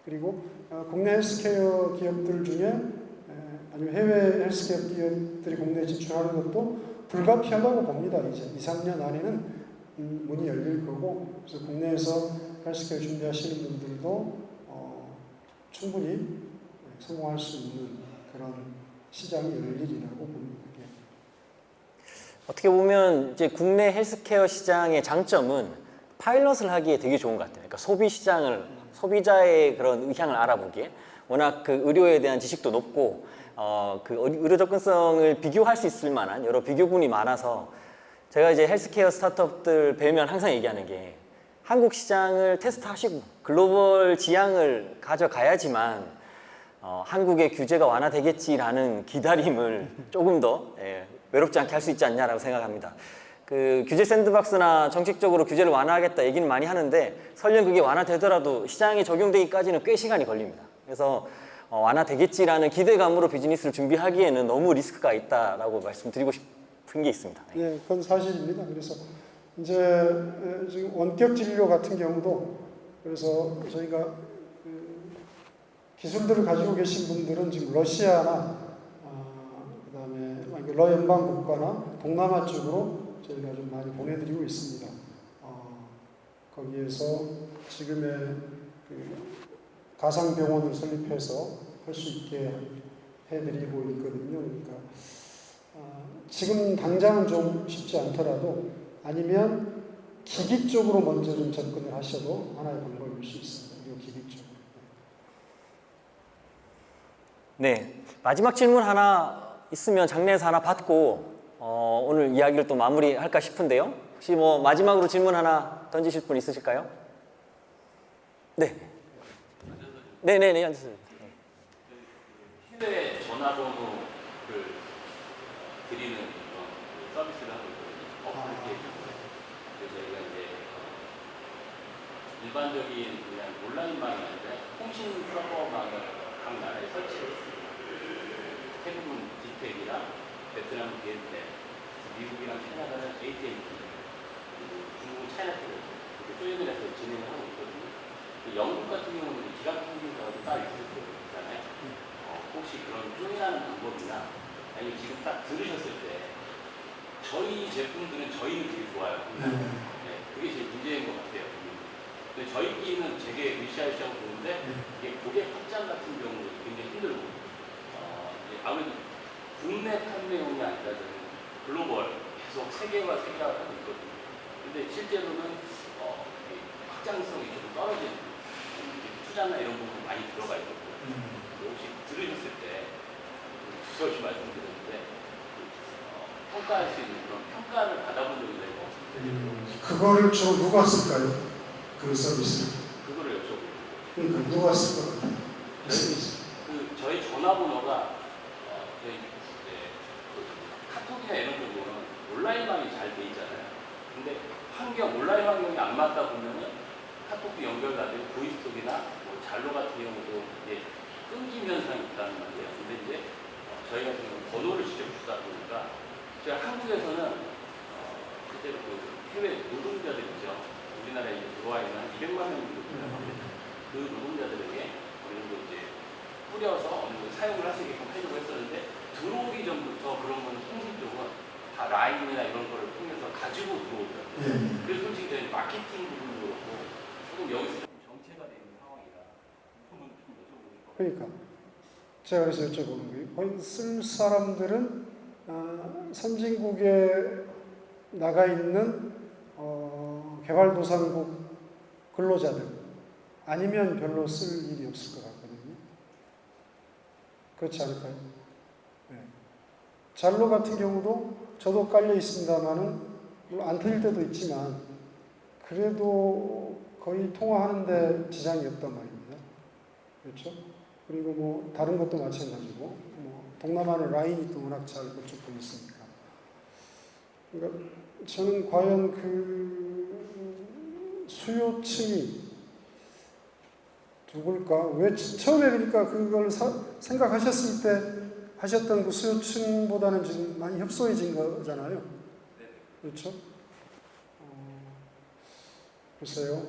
그리고 국내 헬스케어 기업들 중에 아니면 해외 헬스케어 기업들이 국내에 진출하는 것도 불가피하다고 봅니다. 이제 2, 3년 안에는 문이 열릴 거고 그래서 국내에서 헬스케어 준비하시는 분들도 충분히 성공할 수 있는 그런 시장이 열리리라고 봅니다. 어떻게 보면 이제 국내 헬스케어 시장의 장점은 파일럿을 하기에 되게 좋은 것 같아요. 그러니까 소비자의 그런 의향을 알아보기에 워낙 그 의료에 대한 지식도 높고 그 의료 접근성을 비교할 수 있을 만한 여러 비교군이 많아서 제가 이제 헬스케어 스타트업들 뵈면 항상 얘기하는 게 한국 시장을 테스트하시고 글로벌 지향을 가져가야지만 한국의 규제가 완화되겠지라는 기다림을 조금 더 외롭지 않게 할 수 있지 않냐라고 생각합니다. 그 규제 샌드박스나 정책적으로 규제를 완화하겠다 얘기는 많이 하는데 설령 그게 완화되더라도 시장에 적용되기까지는 꽤 시간이 걸립니다. 그래서 완화되겠지라는 기대감으로 비즈니스를 준비하기에는 너무 리스크가 있다라고 말씀드리고 싶은 게 있습니다. 네, 그건 사실입니다. 그래서 이제 지금 원격 진료 같은 경우도 그래서 저희가 기술들을 가지고 계신 분들은 지금 러시아나 그다음에 러 연방 국가나 동남아 쪽으로 저희가 좀 많이 보내드리고 있습니다. 거기에서 지금의 가상 병원을 설립해서 할 수 있게 해드리고 있거든요. 그러니까 지금 당장은 좀 쉽지 않더라도 아니면 기기 쪽으로 먼저 좀 접근을 하셔도 하나의 방법일 수 있습니다. 그리고 기기 쪽. 네, 마지막 질문 하나 있으면 장내에서 하나 받고 오늘 이야기를 또 마무리할까 싶은데요. 혹시 뭐 마지막으로 질문 하나 던지실 분 있으실까요? 네. 네네네, 앉으세요. 해외 전화번호를 드리는 서비스를 하고 있거든요. 어플리케이션으로. 그래서 저희가 이제 일반적인 그냥 온라인망이 아니라 통신 서버망을 각 나라에 설치를 했습니다. 태국은 디텍이랑 베트남은 비엔텍, 미국이랑 캐나다는 AT&T, 그리고 중국은 차이나텔레콤 이렇게 조인을 해서 진행을 하고 있거든요. 영국 같은 경우는 기간 평균가가 따로 있을 수 있잖아요. 혹시 그런 쪼개나는 방법이나 아니면 지금 딱 들으셨을 때 저희 제품들은 저희는 되게 좋아요. 네, 그게 제일 문제인 것 같아요. 근데 저희끼리는 되게 으쌰으쌰하고 좋은데 이게 고객 확장 같은 경우는 굉장히 힘들고 이제 아무래도 국내 판매용이 아니라 저는 글로벌 계속 세계화를 하고 있거든요. 근데 실제로는 확장성이 좀 떨어지는 투자나 이런 부분 많이 들어가 있거든요. 혹시 들으셨을 때 두서없이 말씀드렸는데 평가할 수 있는 그런 평가를 받아본 적이 있는 것 같습니다. 그거를 주로 누가 쓸까요? 그 서비스를. 그거를 여쭤보고. 그러니까 누가 쓸 것 같아요? 저희 전화번호가 저희 카톡이나 이런 쪽으로는 온라인망이 잘 돼 있잖아요. 근데 온라인 환경이 안 맞다 보면은 카톡도 연결도 안 되고 보이스톡이나 뭐 잘로 같은 경우도 이제 끊김 현상이 있다는 말이에요. 근데 이제 저희 같은 경우는 번호를 직접 주다 보니까 제가 한국에서는 실제로 그 해외 노동자들 있죠. 우리나라에 이제 들어와 있는 한 200만 명 정도 된다고 합니다. 그 노동자들에게 어느 정도 이제 뿌려서 어느 정도 사용을 하시게끔 하려고 했었는데 들어오기 전부터 그런 거는 통신 쪽은 다 라인이나 이런 거를 통해서 가지고 들어오더라고요. 그래서 솔직히 저희 마케팅 부분도 그렇고 조금 여기서 좀 정체가 되는 상황이라 부분을 좀 여쭤보고 싶어요. 그러니까 제가 그래서 여쭤보는 거예요. 거기 쓸 사람들은 선진국에 나가 있는 개발도상국 근로자들 아니면 별로 쓸 일이 없을 것 같거든요. 그렇지 않을까요? 네. 잘로 같은 경우도 저도 깔려 있습니다만은 물론 안 틀릴 때도 있지만 그래도 거의 통화하는데 지장이 없단 말입니다. 그렇죠? 그리고 뭐 다른 것도 마찬가지고 뭐 동남아는 라인이 또 워낙 잘 그쪽도 있으니까. 그러니까 저는 과연 그 수요층이 누굴까? 왜 처음에 그러니까 그걸 생각하셨을 때 하셨던 그 수요층보다는 지금 많이 협소해진 거잖아요. 그렇죠? 글쎄요.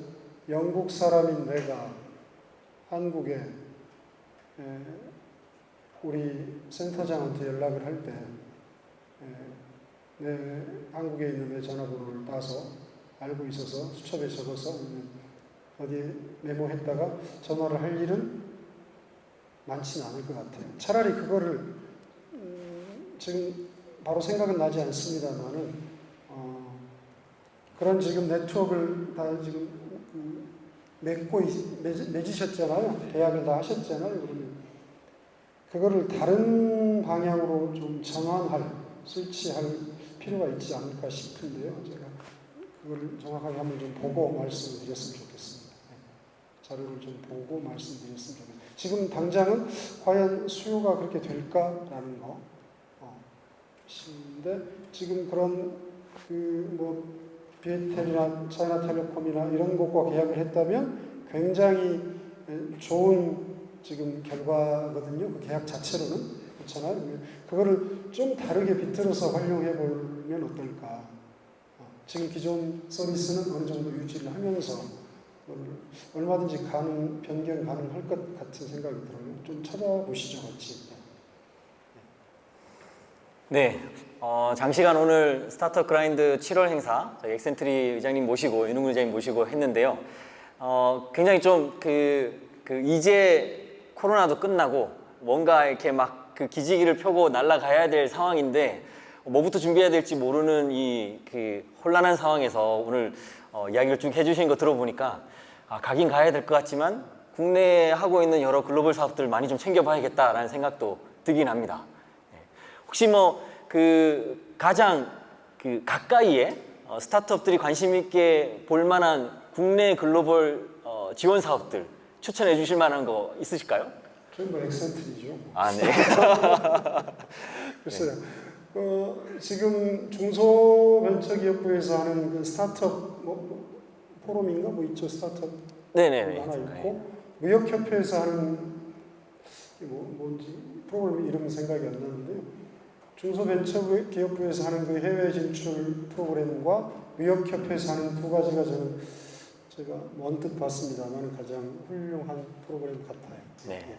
영국 사람인 내가 한국에 우리 센터장한테 연락을 할 때 한국에 있는 내 전화번호를 따서 알고 있어서 수첩에 적어서 어디에 메모했다가 전화를 할 일은 많지는 않을 것 같아요. 차라리 그거를 지금 바로 생각은 나지 않습니다만은 그런 지금 네트워크를 다 지금 맺으셨잖아요. 계약을 다 하셨잖아요. 그러면 그거를 다른 방향으로 좀 전환할, 설치할 필요가 있지 않을까 싶은데요. 제가 그걸 정확하게 한번 좀 보고 말씀을 드렸으면 좋겠습니다. 자료를 좀 보고 말씀드렸으면 좋겠습니다. 지금 당장은 과연 수요가 그렇게 될까라는 거. 근데 지금 그런 뭐 비에텔이나 차이나텔레콤이나 이런 곳과 계약을 했다면 굉장히 좋은 지금 결과거든요. 그 계약 자체로는 그렇잖아요. 그거를 좀 다르게 비틀어서 활용해 보면 어떨까. 지금 기존 서비스는 어느 정도 유지를 하면서 얼마든지 변경 가능할 것 같은 생각이 들어요. 좀 찾아보시죠, 같이. 네, 장시간 오늘 스타트업 그라인드 7월 행사 저희 엑센트리 의장님 모시고 윤웅근 의장님 모시고 했는데요. 굉장히 좀 이제 코로나도 끝나고 뭔가 이렇게 막 그 기지개를 펴고 날아가야 될 상황인데 뭐부터 준비해야 될지 모르는 이 혼란한 상황에서 오늘 이야기를 쭉 해주신 거 들어보니까 가긴 가야 될 것 같지만 국내에 하고 있는 여러 글로벌 사업들 많이 좀 챙겨봐야겠다라는 생각도 들긴 합니다. 혹시 뭐 가장 가까이에 스타트업들이 관심 있게 볼 만한 국내 글로벌 지원 사업들 추천해 주실 만한 거 있으실까요? 저희 뭐 엑센트리죠. 아, 네. 글쎄요. 지금 중소벤처기업부에서 하는 그 스타트업 포럼인가 뭐 있죠, 스타트업 네네네. 하나 있고 무역협회에서 하는 뭔지 프로그램 이름 생각이 안 나는데요. 중소벤처기업부에서 하는 그 해외 진출 프로그램과 무역협회에서 하는 두 가지가 저는 제가 언뜻 봤습니다만 가장 훌륭한 프로그램 같아요. 네.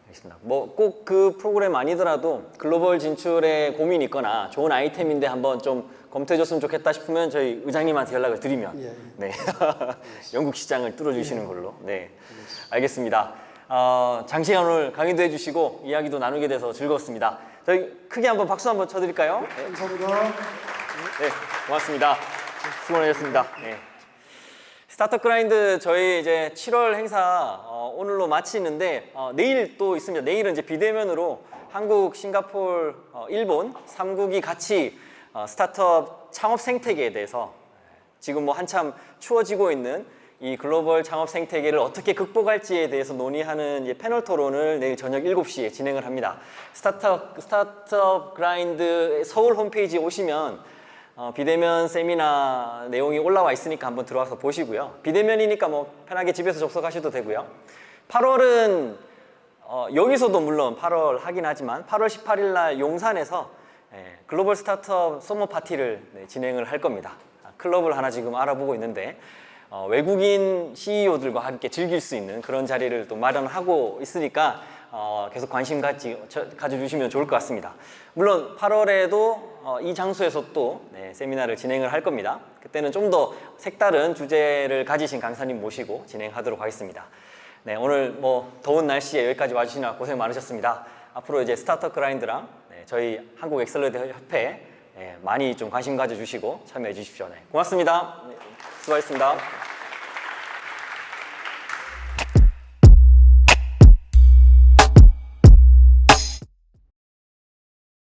알겠습니다. 뭐 꼭 그 프로그램 아니더라도 글로벌 진출에 고민이 있거나 좋은 아이템인데 한번 좀 검토해줬으면 좋겠다 싶으면 저희 의장님한테 연락을 드리면 예. 네. 영국 시장을 뚫어주시는 걸로. 네. 알겠습니다. 장시간 오늘 강의도 해주시고 이야기도 나누게 돼서 즐거웠습니다. 저희 크게 한번 박수 한번 쳐드릴까요? 네. 감사합니다. 네, 고맙습니다. 수고 많으셨습니다. 네. 스타트업 그라인드 저희 이제 7월 행사 오늘로 마치는데 내일 또 있습니다. 내일은 이제 비대면으로 한국, 싱가포르, 일본 3국이 같이 스타트업 창업 생태계에 대해서 지금 뭐 한참 추워지고 있는 이 글로벌 창업 생태계를 어떻게 극복할지에 대해서 논의하는 이제 패널 토론을 내일 저녁 7시에 진행을 합니다. 스타트업 그라인드 서울 홈페이지에 오시면 비대면 세미나 내용이 올라와 있으니까 한번 들어와서 보시고요. 비대면이니까 뭐 편하게 집에서 접속하셔도 되고요. 8월은 여기서도 물론 8월 하긴 하지만 8월 18일 날 용산에서 글로벌 스타트업 서머 파티를 진행을 할 겁니다. 클럽을 하나 지금 알아보고 있는데 외국인 CEO들과 함께 즐길 수 있는 그런 자리를 또 마련하고 있으니까 계속 관심 가져주시면 좋을 것 같습니다. 물론 8월에도 이 장소에서 또 세미나를 진행을 할 겁니다. 그때는 좀 더 색다른 주제를 가지신 강사님 모시고 진행하도록 하겠습니다. 네, 오늘 뭐 더운 날씨에 여기까지 와주시느라 고생 많으셨습니다. 앞으로 이제 스타트업 그라인드랑 저희 한국 엑셀러드 협회 많이 좀 관심 가져주시고 참여해 주십시오. 네, 고맙습니다. 네, 수고하셨습니다.